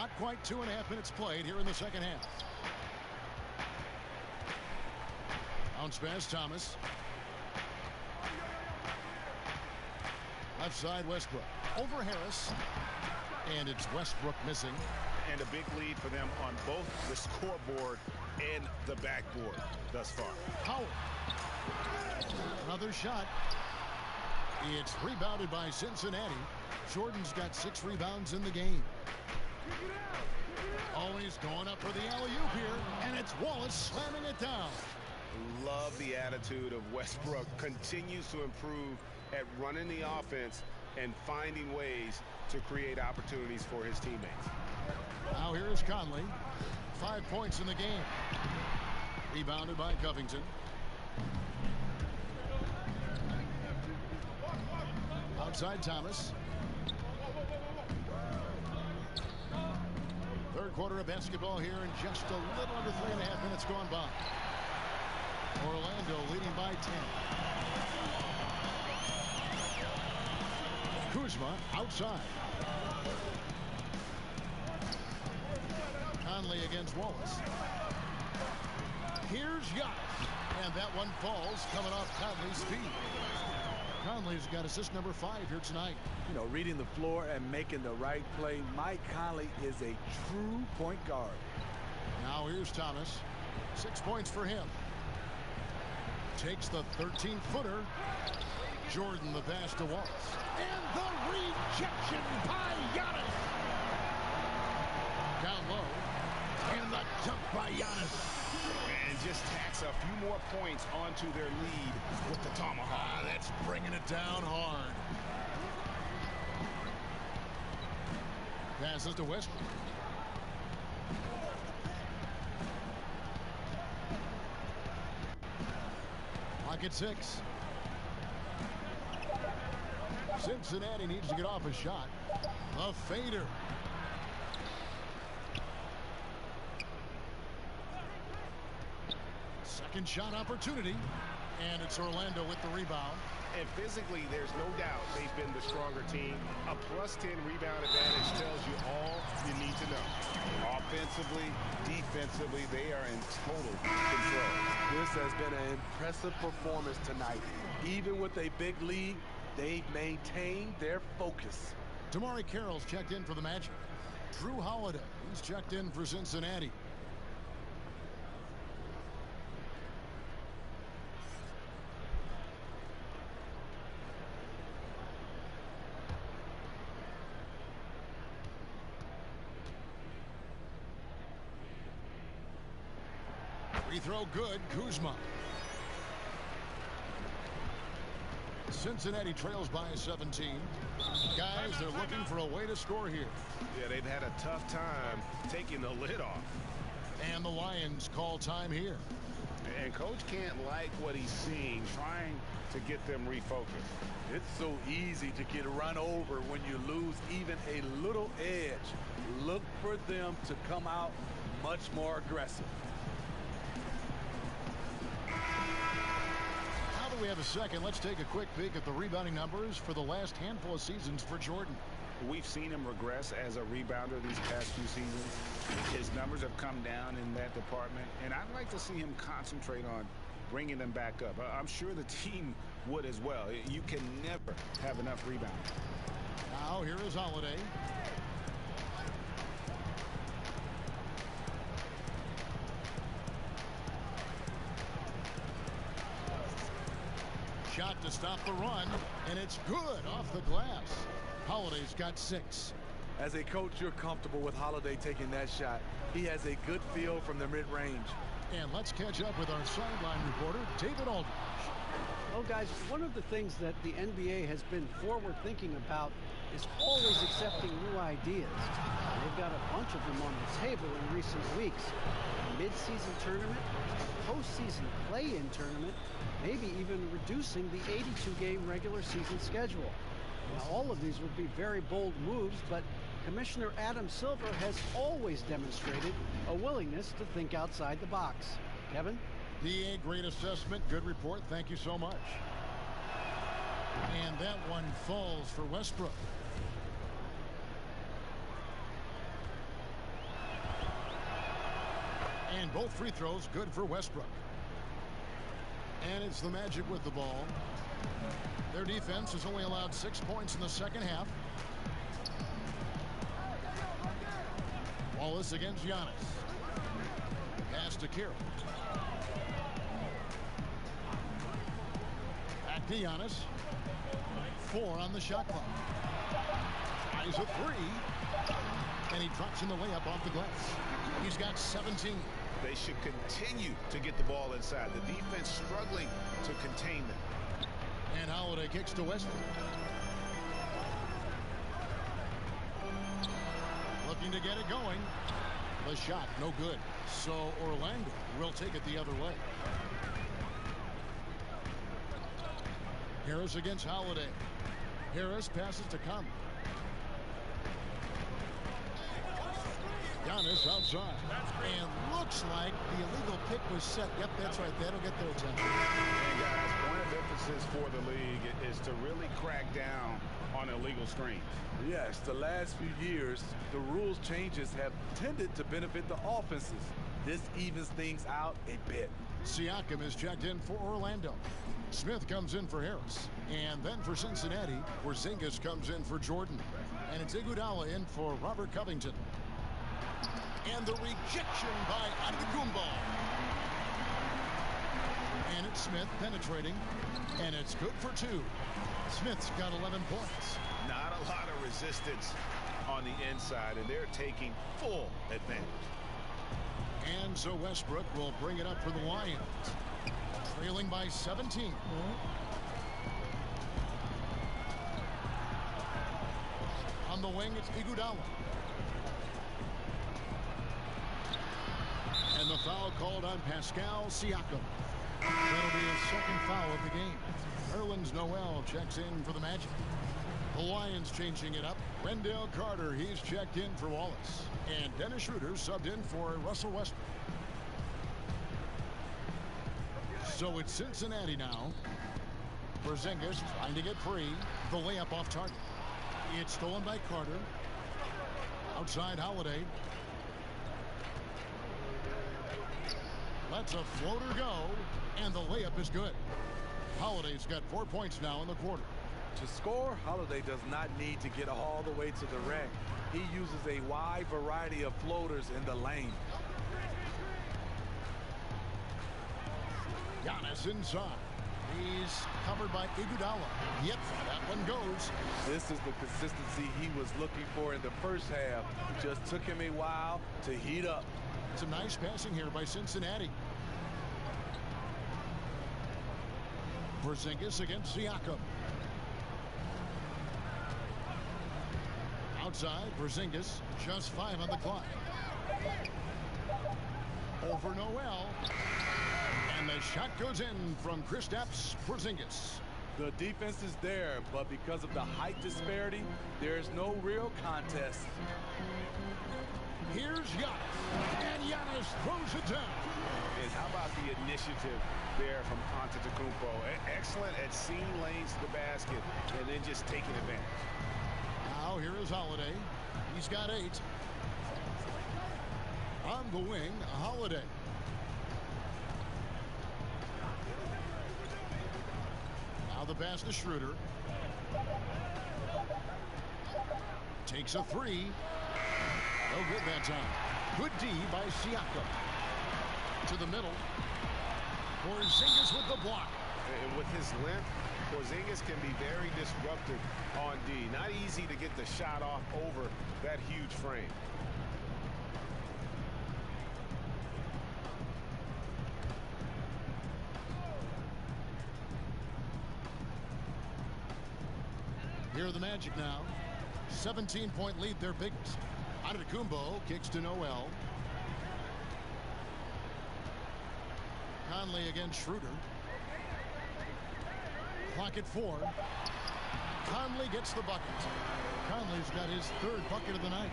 Not quite 2.5 minutes played here in the second half. Bounce pass, Thomas. Left side, Westbrook. Over Harris. And it's Westbrook missing. And a big lead for them on both the scoreboard and the backboard thus far. Howard. Another shot. It's rebounded by Cincinnati. Jordan's got 6 rebounds in the game. Always going up for the alley-oop here. And it's Wallace slamming it down. Love the attitude of Westbrook. Continues to improve at running the offense and finding ways to create opportunities for his teammates. Now here is Conley. 5 points in the game. Rebounded by Covington. Outside Thomas. Third quarter of basketball here, and just a little under 3.5 minutes gone by. Orlando leading by 10. Kuzma outside. Conley against Wallace. Here's Giannis. And that one falls coming off Conley's feet. Conley's got assist number 5 here tonight. You know, reading the floor and making the right play. Mike Conley is a true point guard. Now here's Thomas. 6 points for him. Takes the 13-footer. Jordan the pass to Wallace. And the rejection by Giannis. Down low. And the jump by Giannis. And just tacks a few more points onto their lead with the tomahawk. That's bringing it down hard. Passes to Westbrook. Clock at 6. Cincinnati needs to get off a shot. A fader. Second shot opportunity. And it's Orlando with the rebound. And physically, there's no doubt they've been the stronger team. A +10 rebound advantage tells you all you need to know. Offensively, defensively, they are in total control. This has been an impressive performance tonight. Even with a big lead, they've maintained their focus. Damari Carroll's checked in for the Magic. Drew Holiday, he's checked in for Cincinnati. Free throw good, Kuzma. Cincinnati trails by 17. Guys, they're looking for a way to score here. Yeah, they've had a tough time taking the lid off. And the Lions call time here. And Coach can't like what he's seeing, trying to get them refocused. It's so easy to get run over when you lose even a little edge. Look for them to come out much more aggressive. We have a second. Let's take a quick peek at the rebounding numbers for the last handful of seasons for Jordan. We've seen him regress as a rebounder these past few seasons. His numbers have come down in that department, and I'd like to see him concentrate on bringing them back up. I'm sure the team would as well. You can never have enough rebounding. Now here is Holiday. Shot to stop the run, and it's good off the glass. Holiday's got 6. As a coach, you're comfortable with Holiday taking that shot. He has a good feel from the mid-range. And let's catch up with our sideline reporter, David Aldridge. Well, guys, one of the things that the NBA has been forward-thinking about is always accepting new ideas. They've got a bunch of them on the table in recent weeks. A mid-season tournament, postseason play-in tournament, maybe even reducing the 82-game regular season schedule. Now, all of these would be very bold moves, but Commissioner Adam Silver has always demonstrated a willingness to think outside the box. Kevin? DA, great assessment. Good report. Thank you so much. And that one falls for Westbrook. And both free throws good for Westbrook. And it's the Magic with the ball. Their defense has only allowed 6 points in the second half. Wallace against Giannis. Pass to Kira. Back to Giannis. 4 on the shot clock. Tries a 3. And he drops in the layup off the glass. He's got 17. They should continue to get the ball inside. The defense struggling to contain them. And Holiday kicks to Westbrook. Looking to get it going. The shot, no good. So Orlando will take it the other way. Harris against Holiday. Harris passes to Conley. Giannis outside. And looks like the illegal pick was set. Yep, that's right. That'll get their attention. And guys, point of emphasis for the league is to really crack down on illegal screens. Yes, the last few years, the rules changes have tended to benefit the offenses. This evens things out a bit. Siakam is checked in for Orlando. Smith comes in for Harris. And then for Cincinnati, Porzingis comes in for Jordan. And it's Iguodala in for Robert Covington. And the rejection by Antetokounmpo. And it's Smith penetrating. And it's good for 2. Smith's got 11 points. Not a lot of resistance on the inside, and they're taking full advantage. And so Westbrook will bring it up for the Lions. Trailing by 17. On the wing, it's Iguodala. And the foul called on Pascal Siakam. That'll be his second foul of the game. Nerlens Noel checks in for the Magic. The Lions changing it up. Wendell Carter, he's checked in for Wallace. And Dennis Schroeder subbed in for Russell Westbrook. So it's Cincinnati now. Porzingis trying to get free. The layup off target. It's stolen by Carter. Outside Holiday. Lets a floater go. And the layup is good. Holiday's got 4 points now in the quarter. To score, Holiday does not need to get all the way to the rack. He uses a wide variety of floaters in the lane. Giannis inside. He's covered by Iguodala. Yep, that one goes. This is the consistency he was looking for in the first half. Just took him a while to heat up. Some nice passing here by Cincinnati. Porzingis against Siakam. Outside, Porzingis, just 5 on the clock. Over Noel. And the shot goes in from Kristaps Porzingis. The defense is there, but because of the height disparity, there's no real contest. Here's Giannis. And Giannis throws it down. And how about the initiative there from Antetokounmpo? Excellent at seeing lanes to the basket and then just taking advantage. Now here is Holiday. He's got 8. On the wing, Holiday. Now the pass to Schroeder. Takes a 3. No good that time. Good D by Siakam. To the middle. Porzingis with the block. And with his length, Porzingis can be very disruptive on D. Not easy to get the shot off over that huge frame. Here are the Magic now. 17-point lead, their biggest. Antetokounmpo kicks to Noel. Conley against Schroeder. Clock at 4. Conley gets the bucket. Conley's got his 3rd bucket of the night.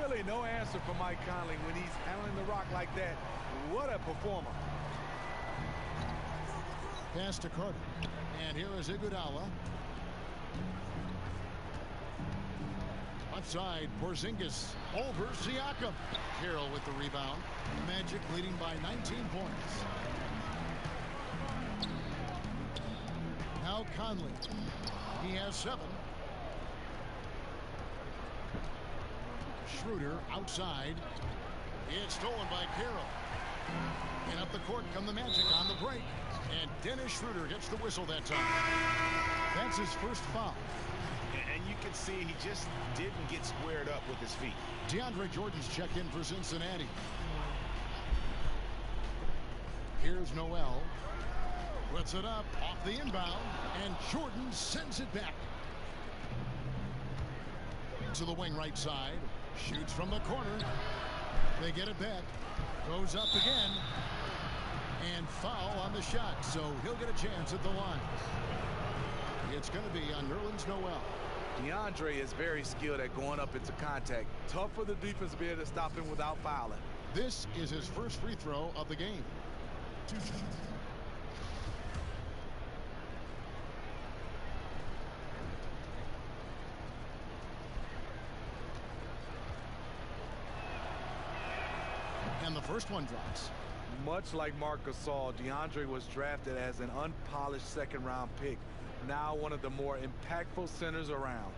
Really no answer for Mike Conley when he's handling the rock like that. What a performer. Pass to Carter. And here is Iguodala. left side. Porzingis over Siakam. Carroll with the rebound. Magic leading by 19 points. Now Conley. He has 7. Schroeder outside. It's stolen by Carroll. And up the court come the Magic on the break. And Dennis Schroeder gets the whistle that time. That's his first foul. And you can see he just didn't get squared up with his feet. DeAndre Jordan's check in for Cincinnati. Here's Noel. Puts it up off the inbound. And Jordan sends it back. To the wing right side. Shoots from the corner. They get it back. Goes up again. And foul on the shot. So he'll get a chance at the line. It's going to be on Nerlens Noel. DeAndre is very skilled at going up into contact. Tough for the defense to be able to stop him without fouling. This is his first free throw of the game. And the first one drops. Much like Marcus saw, DeAndre was drafted as an unpolished second-round pick. Now one of the more impactful centers around.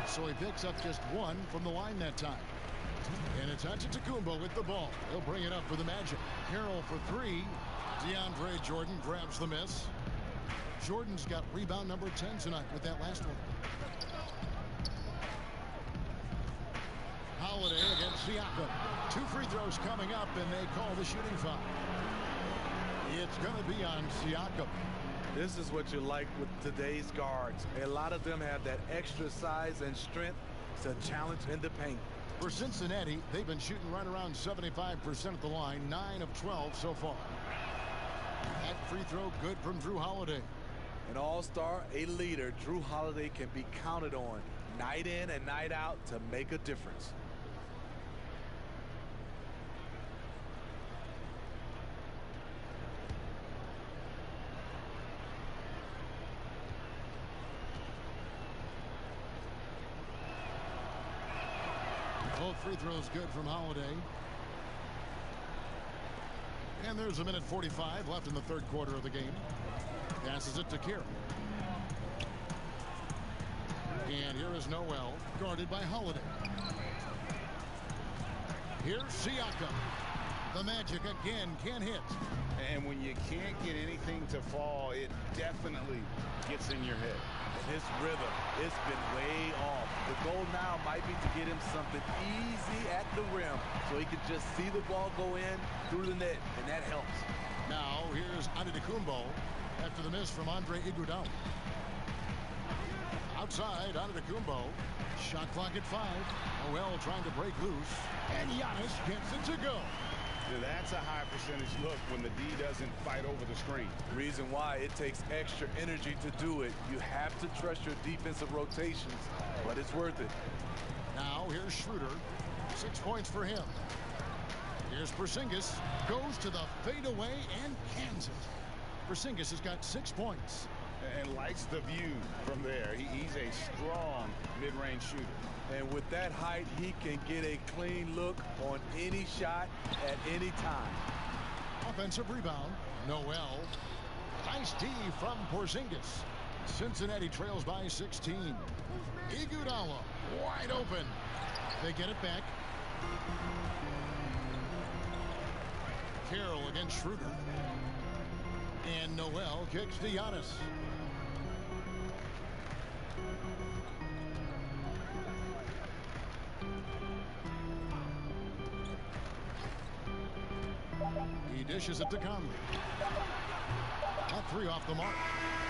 So he picks up just 1 from the line that time. And it's Antetokounmpo with the ball. He'll bring it up for the Magic. Carroll for 3. DeAndre Jordan grabs the miss. Jordan's got rebound number 10 tonight with that last one. Holiday against Siakam. 2 free throws coming up, and they call the shooting foul. It's going to be on Siakam. This is what you like with today's guards. A lot of them have that extra size and strength to challenge in the paint. For Cincinnati, they've been shooting right around 75% at the line, 9 of 12 so far. That free throw good from Drew Holiday. An all-star, a leader, Drew Holiday can be counted on night in and night out to make a difference. Both free throws good from Holiday. And there's a minute 45 left in the third quarter of the game. Passes it to Carroll. And here is Noel, guarded by Holiday. Here's Siakam. The Magic again can hit. And when you can't get anything to fall, it definitely gets in your head. His rhythm, it's been way off. The goal now might be to get him something easy at the rim so he can just see the ball go in through the net, and that helps. Now here's Antetokounmpo after the miss from Andre Iguodala. Outside, Antetokounmpo. Shot clock at 5. Noel trying to break loose, and Giannis gets it to go. That's a high percentage look when the D doesn't fight over the screen. Reason why it takes extra energy to do it. You have to trust your defensive rotations, but it's worth it. Now here's Schroeder. 6 points for him. Here's Porzingis. Goes to the fadeaway and cans it. Porzingis has got 6 points. And likes the view from there. He's a strong mid-range shooter. And with that height, he can get a clean look on any shot at any time. Offensive rebound. Noel. Nice D from Porzingis. Cincinnati trails by 16. Iguodala wide open. They get it back. Carroll against Schroeder. And Noel kicks to Giannis. He dishes it to Conley. A 3 off the mark.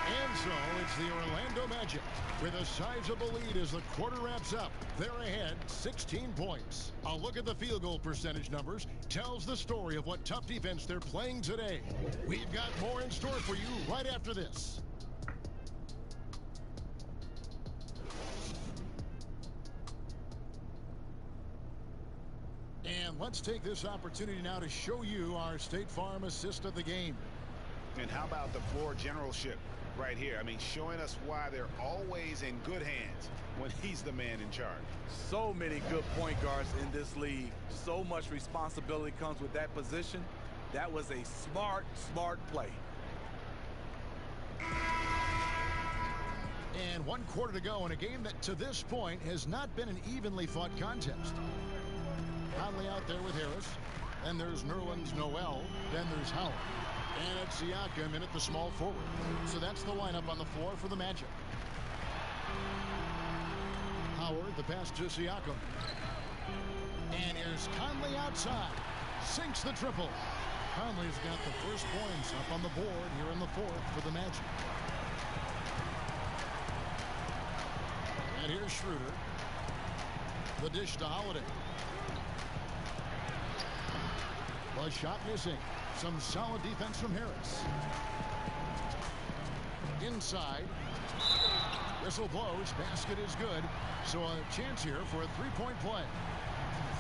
And so it's the Orlando Magic with a sizable lead as the quarter wraps up. They're ahead 16 points. A look at the field goal percentage numbers tells the story of what tough defense they're playing today. We've got more in store for you right after this. And let's take this opportunity now to show you our State Farm assist of the game. And how about the floor generalship right here? I mean, showing us why they're always in good hands when he's the man in charge. So many good point guards in this league. So much responsibility comes with that position. That was a smart play. And 1 quarter to go in a game that to this point has not been an evenly fought contest. Conley out there with Harris. Then there's Nerlens Noel. Then there's Howard. And it's Siakam in at the small forward. So that's the lineup on the floor for the Magic. Howard, the pass to Siakam. And here's Conley outside. Sinks the triple. Conley's got the first points up on the board here in the fourth for the Magic. And here's Schroeder. The dish to Holiday. The shot missing. Some solid defense from Harris. Inside. Whistle blows. Basket is good. So a chance here for a three-point play.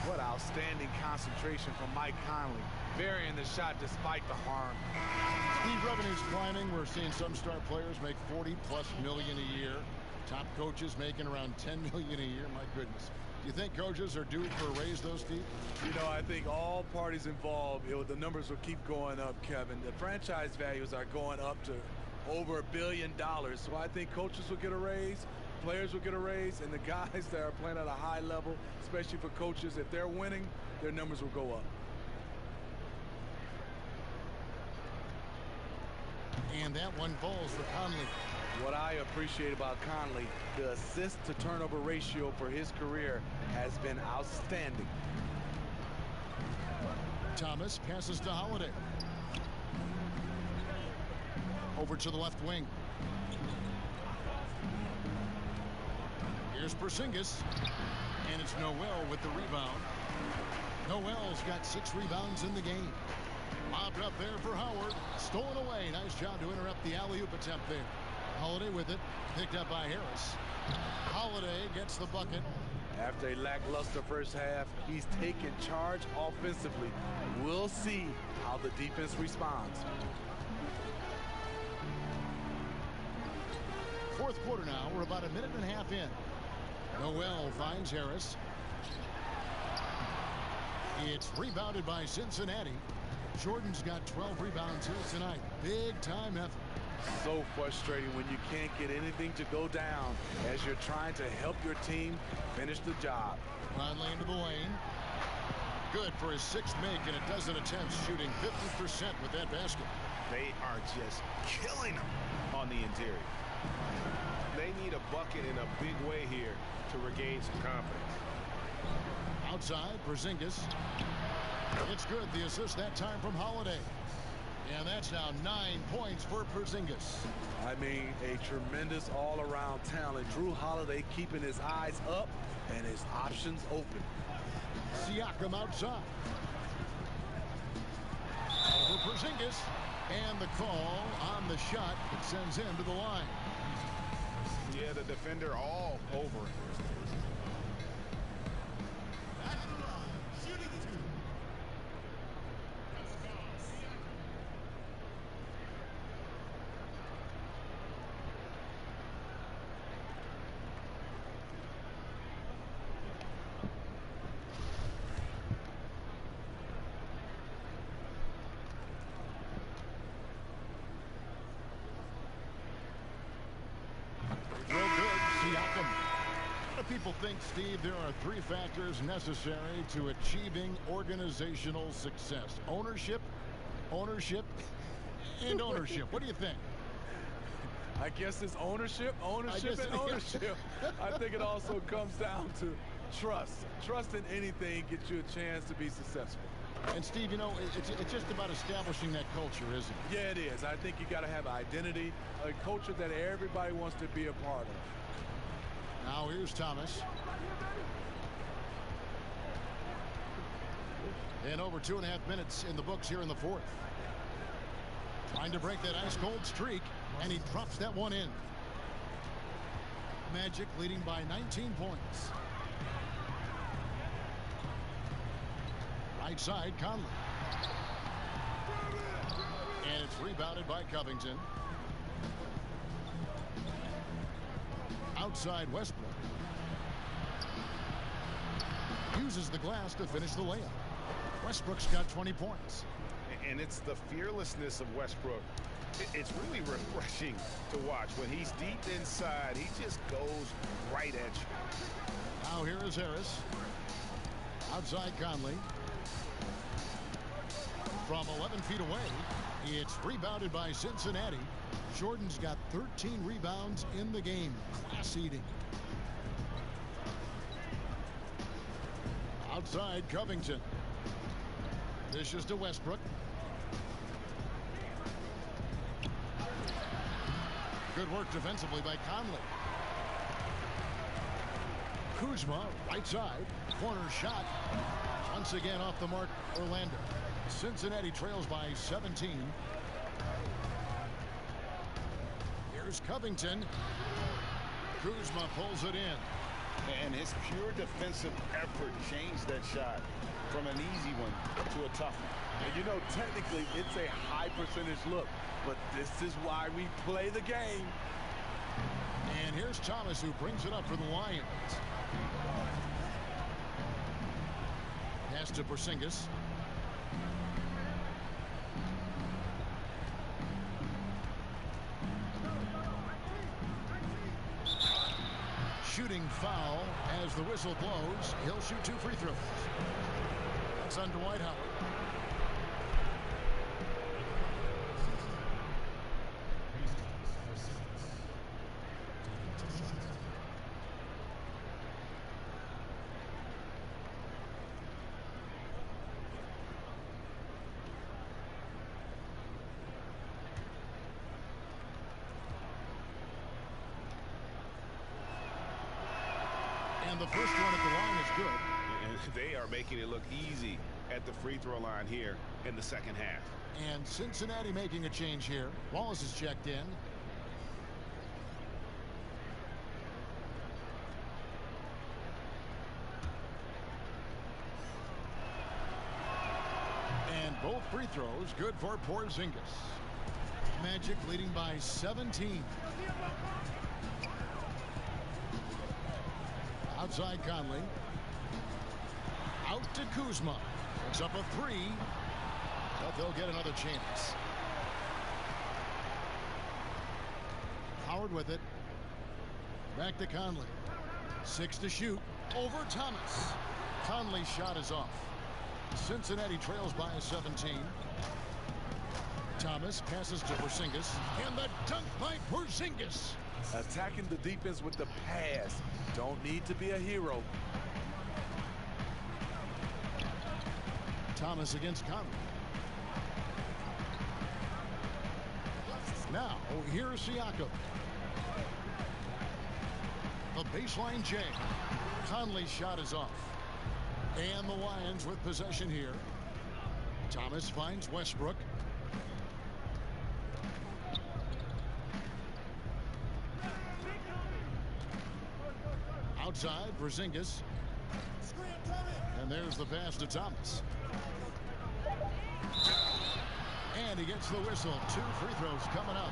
What outstanding concentration from Mike Conley. Varying the shot despite the harm. Steve, revenue's climbing. We're seeing some star players make $40+ million a year. Top coaches making around $10 million a year. My goodness. Do you think coaches are due for a raise, though, Steve? You know, I think all parties involved, the numbers will keep going up, Kevin. The franchise values are going up to over $1 billion. So I think coaches will get a raise, players will get a raise, and the guys that are playing at a high level, especially for coaches, if they're winning, their numbers will go up. And that one falls for Conley. What I appreciate about Conley, the assist-to-turnover ratio for his career has been outstanding. Thomas passes to Holiday. Over to the left wing. Here's Porzingis. And it's Noel with the rebound. Noel's got 6 rebounds in the game. Lobbed up there for Howard. Stolen away. Nice job to interrupt the alley-oop attempt there. Holiday with it. Picked up by Harris. Holiday gets the bucket. After a lackluster first half, he's taken charge offensively. We'll see how the defense responds. Fourth quarter now. We're about a minute and a half in. Noel finds Harris. It's rebounded by Cincinnati. Jordan's got 12 rebounds here tonight. Big time effort. So frustrating when you can't get anything to go down as you're trying to help your team finish the job. Conley into the lane. Good for his 6th make and a dozen attempts, shooting 50% with that basket. They are just killing them on the interior. They need a bucket in a big way here to regain some confidence. Outside, Porzingis. It's good. The assist that time from Holiday. And that's now 9 points for Porzingis. I mean, a tremendous all-around talent. Drew Holiday keeping his eyes up and his options open. Siakam outside. Over Porzingis. And the call on the shot. It sends him to the line. Yeah, the defender all over it. People think, Steve, there are 3 factors necessary to achieving organizational success. Ownership, and ownership. What do you think? I guess it's ownership. I think it also comes down to trust. Trust in anything gets you a chance to be successful. And, Steve, you know, it's just about establishing that culture, isn't it? Yeah, it is. I think you got to have identity, a culture that everybody wants to be a part of. Now here's Thomas. And over 2.5 minutes in the books here in the fourth. Trying to break that ice-cold streak, and he drops that one in. Magic leading by 19 points. Right side, Conley. And it's rebounded by Covington. Outside Westbrook. Uses the glass to finish the layup. Westbrook's got 20 points. And it's the fearlessness of Westbrook. It's really refreshing to watch. When he's deep inside, he just goes right at you. Now here is Harris. Outside Conley. From 11 feet away, it's rebounded by Cincinnati. Jordan's got 13 rebounds in the game. Class eating. Outside Covington. Dishes to Westbrook. Good work defensively by Conley. Kuzma, right side. Corner shot. Once again off the mark, Orlando. Cincinnati trails by 17. Here's Covington. Kuzma pulls it in. And his pure defensive effort changed that shot from an easy one to a tough one. And you know, technically, it's a high percentage look, but this is why we play the game. And here's Thomas, who brings it up for the Lions. Pass to Porzingis. Shooting foul as the whistle blows. He'll shoot 2 free throws. That's on Dwight Howard. And the first one at the line is good. And they are making it look easy at the free throw line here in the second half. And Cincinnati making a change here. Wallace is checked in. And both free throws good for Porzingis. Magic leading by 17. Outside Conley. Out to Kuzma. It's up a 3. But they'll get another chance. Howard with it. Back to Conley. 6 to shoot. Over Thomas. Conley's shot is off. Cincinnati trails by 17. Thomas passes to Porzingis. And the dunk by Porzingis. Attacking the defense with the pass. Don't need to be a hero. Thomas against Conley. Now, here's Siakam. The baseline J. Conley's shot is off. And the Lions with possession here. Thomas finds Westbrook. Outside, Porzingis. And there's the pass to Thomas. And he gets the whistle. 2 free throws coming up.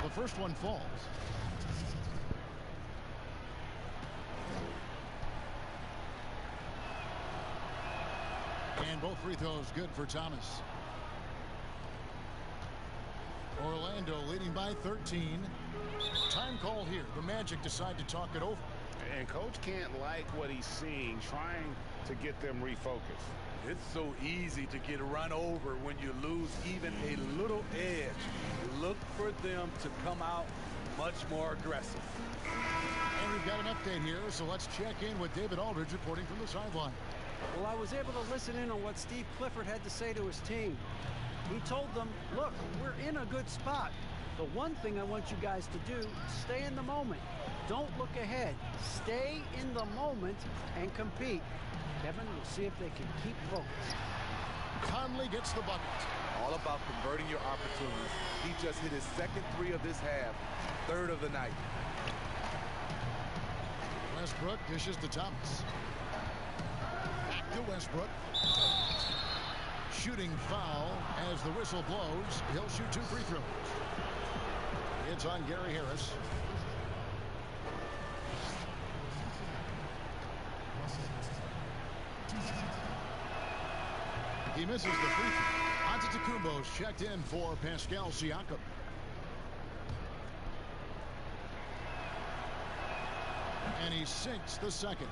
The first one falls. And both free throws good for Thomas. Orlando leading by 13. Time called here. The Magic decide to talk it over. And coach can't like what he's seeing, trying to get them refocused. It's so easy to get run over when you lose even a little edge. Look for them to come out much more aggressive. And we've got an update here, so let's check in with David Aldridge reporting from the sideline. Well, I was able to listen in on what Steve Clifford had to say to his team. He told them, look, we're in a good spot. The one thing I want you guys to do, stay in the moment. Don't look ahead. Stay in the moment and compete. Kevin, we'll see if they can keep focused. Conley gets the bucket. All about converting your opportunities. He just hit his second 3 of this half. third of the night. Westbrook dishes to Thomas. Back to Westbrook. Shooting foul as the whistle blows. He'll shoot 2 free throws. It's on Gary Harris. He misses the free throw. Antetokounmpo's checked in for Pascal Siakam. And he sinks the second.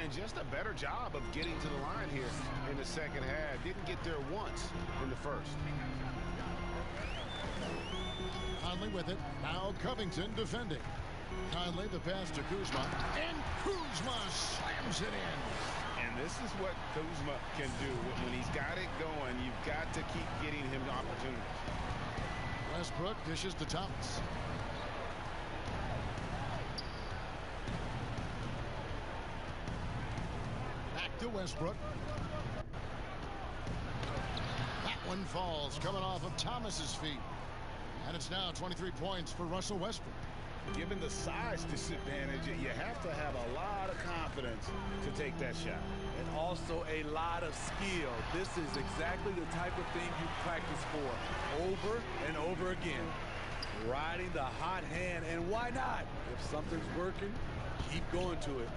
And just a better job of getting to the line here in the second half. Didn't get there once in the first. Conley with it. Now Covington defending. Conley the pass to Kuzma. And Kuzma slams it in. And this is what Kuzma can do. When he's got it going, you've got to keep getting him opportunities. Westbrook dishes to Thomas. Back to Westbrook. That one falls, coming off of Thomas's feet. And it's now 23 points for Russell Westbrook. Given the size disadvantage, you have to have a lot of confidence to take that shot. And also a lot of skill. This is exactly the type of thing you practice for over and over again. Riding the hot hand, and why not? If something's working, keep going to it.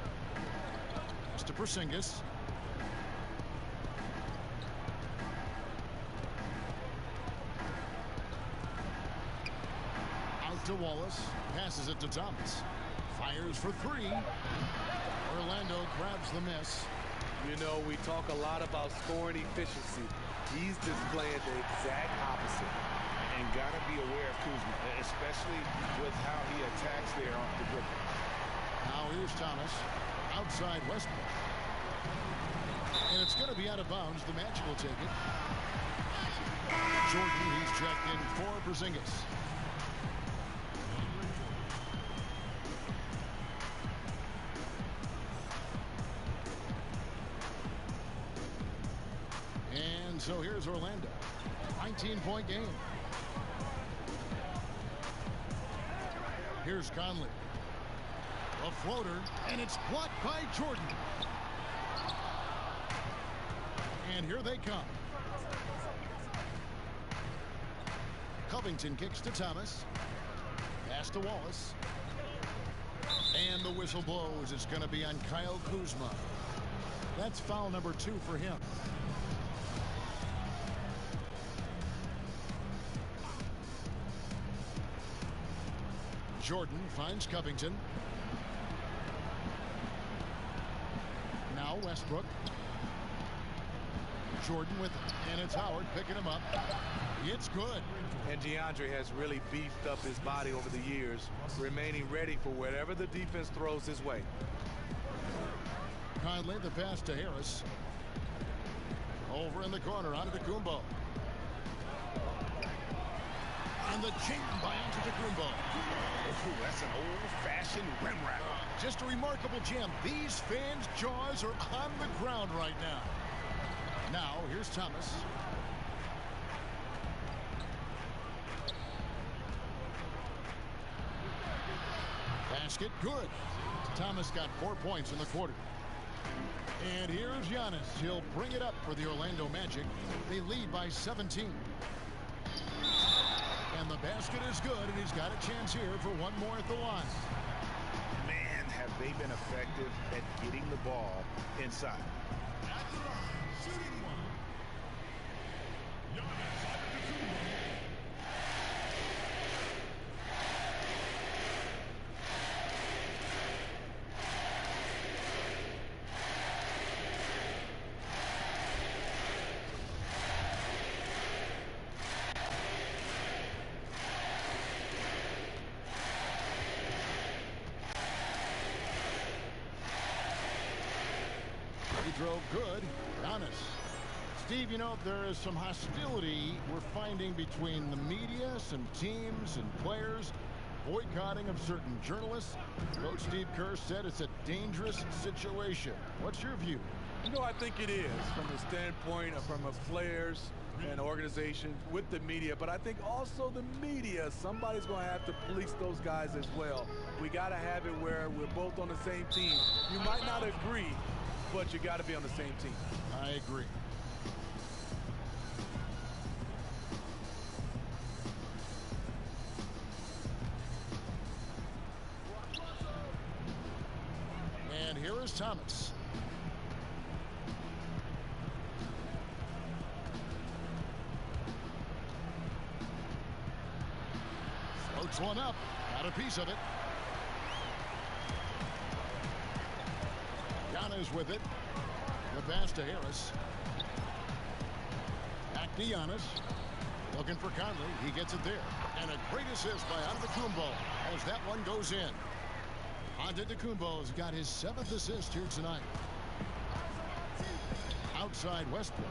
Mr. Porzingis. Out to Wallace. Passes it to Thomas. Fires for 3. Orlando grabs the miss. You know, we talk a lot about scoring efficiency. He's displaying the exact opposite. And got to be aware of Kuzma, especially with how he attacks there off the dribble. Now here's Thomas. Outside Westbrook. And it's going to be out of bounds. The Magic will take it. Jordan, he's checked in for Porzingis. And so here's Orlando. 19-point game. Here's Conley. A floater, and it's blocked by Jordan. And here they come. Covington kicks to Thomas. Pass to Wallace. And the whistle blows. It's going to be on Kyle Kuzma. That's foul number 2 for him. Jordan finds Covington. Now Westbrook. Jordan with it. And it's Howard picking him up. It's good. And DeAndre has really beefed up his body over the years, remaining ready for whatever the defense throws his way. Conley, the pass to Harris. Over in the corner, Antetokounmpo. And the chink by Antetokounmpo. Ooh, that's an old-fashioned rim wrap. Just a remarkable jam. These fans' jaws are on the ground right now. Now, here's Thomas. Basket, good. Thomas got 4 points in the quarter. And here's Giannis. He'll bring it up for the Orlando Magic. They lead by 17. And the basket is good, and he's got a chance here for one more at the line. Man, have they been effective at getting the ball inside. At the line, shooting one. Giannis Antetokounmpo. Drove good. Giannis. Steve, you know, there is some hostility we're finding between the media, some teams and players, boycotting of certain journalists. Coach Steve Kerr said it's a dangerous situation. What's your view? You know, I think it is from the standpoint of from a player's and organizations with the media, but I think also the media, somebody's going to have to police those guys as well. We got to have it where we're both on the same team. You might not agree, but you got to be on the same team. I agree. And here is Thomas. Floats one up. Got a piece of it. Giannis with it. The pass to Harris. Back to Giannis. Looking for Conley. He gets it there. And a great assist by Antetokounmpo as that one goes in. Antetokounmpo's got his 7th assist here tonight. Outside Westbrook.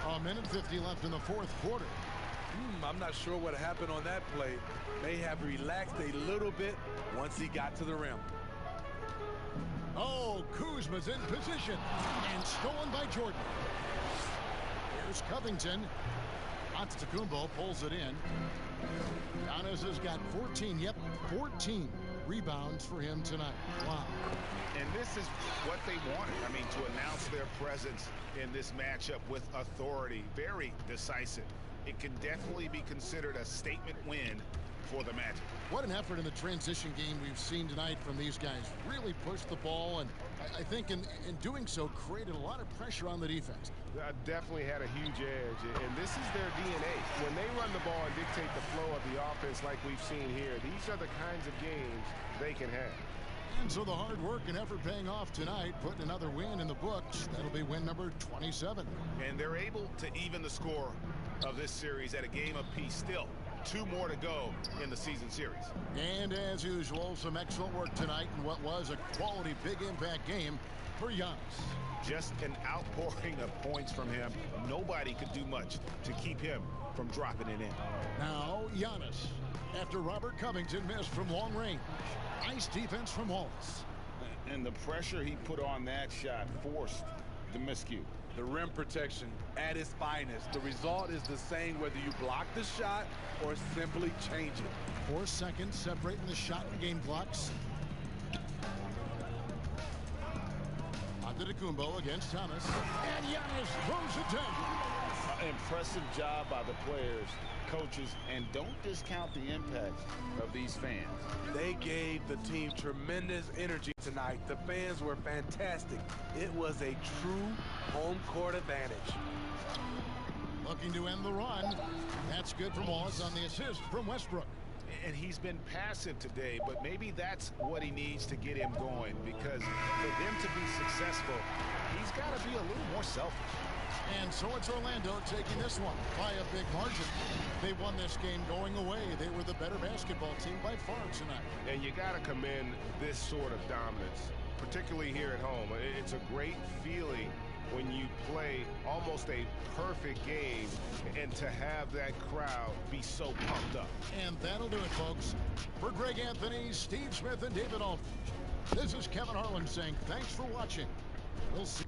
A minute 50 left in the 4th quarter. I'm not sure what happened on that play. May have relaxed a little bit once he got to the rim. Oh, Kuzma's in position and stolen by Jordan. Here's Covington. Antetokounmpo pulls it in. Giannis has got 14 rebounds for him tonight. Wow. And this is what they wanted. I mean, to announce their presence in this matchup with authority. Very decisive. It can definitely be considered a statement win for the Magic. What an effort in the transition game we've seen tonight from these guys. Really pushed the ball, and I think in doing so created a lot of pressure on the defense. Definitely had a huge edge, and this is their DNA. When they run the ball and dictate the flow of the offense like we've seen here, these are the kinds of games they can have. And so the hard work and effort paying off tonight, putting another win in the books. That'll be win number 27. And they're able to even the score of this series at a game apiece still. 2 more to go in the season series. And as usual, some excellent work tonight in what was a quality big impact game for Giannis. Just an outpouring of points from him. Nobody could do much to keep him from dropping it in. Now Giannis, after Robert Covington missed from long range. Nice defense from Wallace. And the pressure he put on that shot forced the miscue. The rim protection at its finest. The result is the same whether you block the shot or simply change it. 4 seconds separating the shot and game clocks. Antetokounmpo against Thomas. And Giannis throws it down. Impressive job by the players, coaches, and don't discount the impact of these fans. They gave the team tremendous energy tonight. The fans were fantastic. It was a true home court advantage. Looking to end the run. That's good from Wallace on the assist from Westbrook. And he's been passive today, but maybe that's what he needs to get him going, because for them to be successful, he's got to be a little more selfish. And so it's Orlando taking this one by a big margin. They won this game going away. They were the better basketball team by far tonight. And you got to commend this sort of dominance, particularly here at home. It's a great feeling when you play almost a perfect game and to have that crowd be so pumped up. And that'll do it, folks. For Greg Anthony, Steve Smith, and David Aldridge, this is Kevin Harlan saying thanks for watching. We'll see.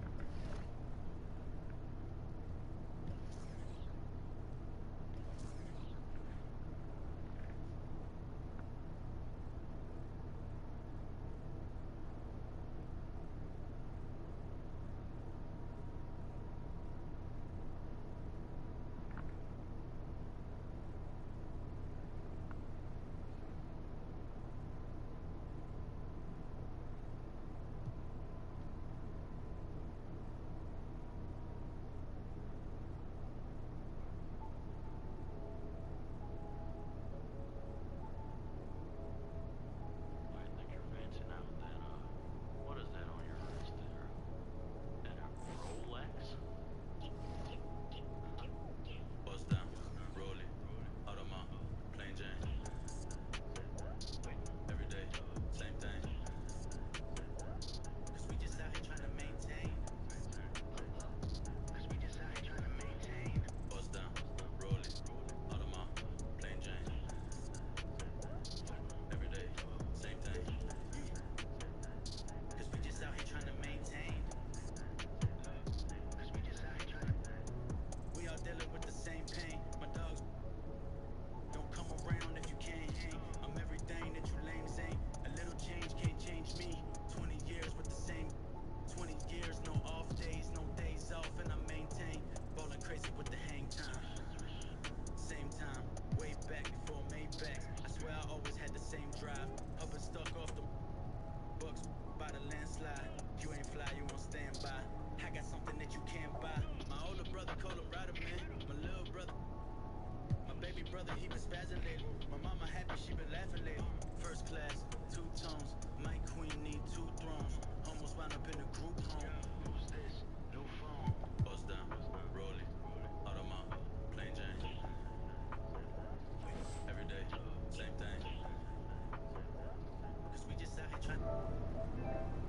passing lately. My mama happy, she been laughing lately. First class, 2 tones. My queen need 2 thrones. Almost wound up in a group home. Who's this? New phone. Bust down, rolling, Audemars, plain Jane. Every day, same thing. Cause we just out here trying.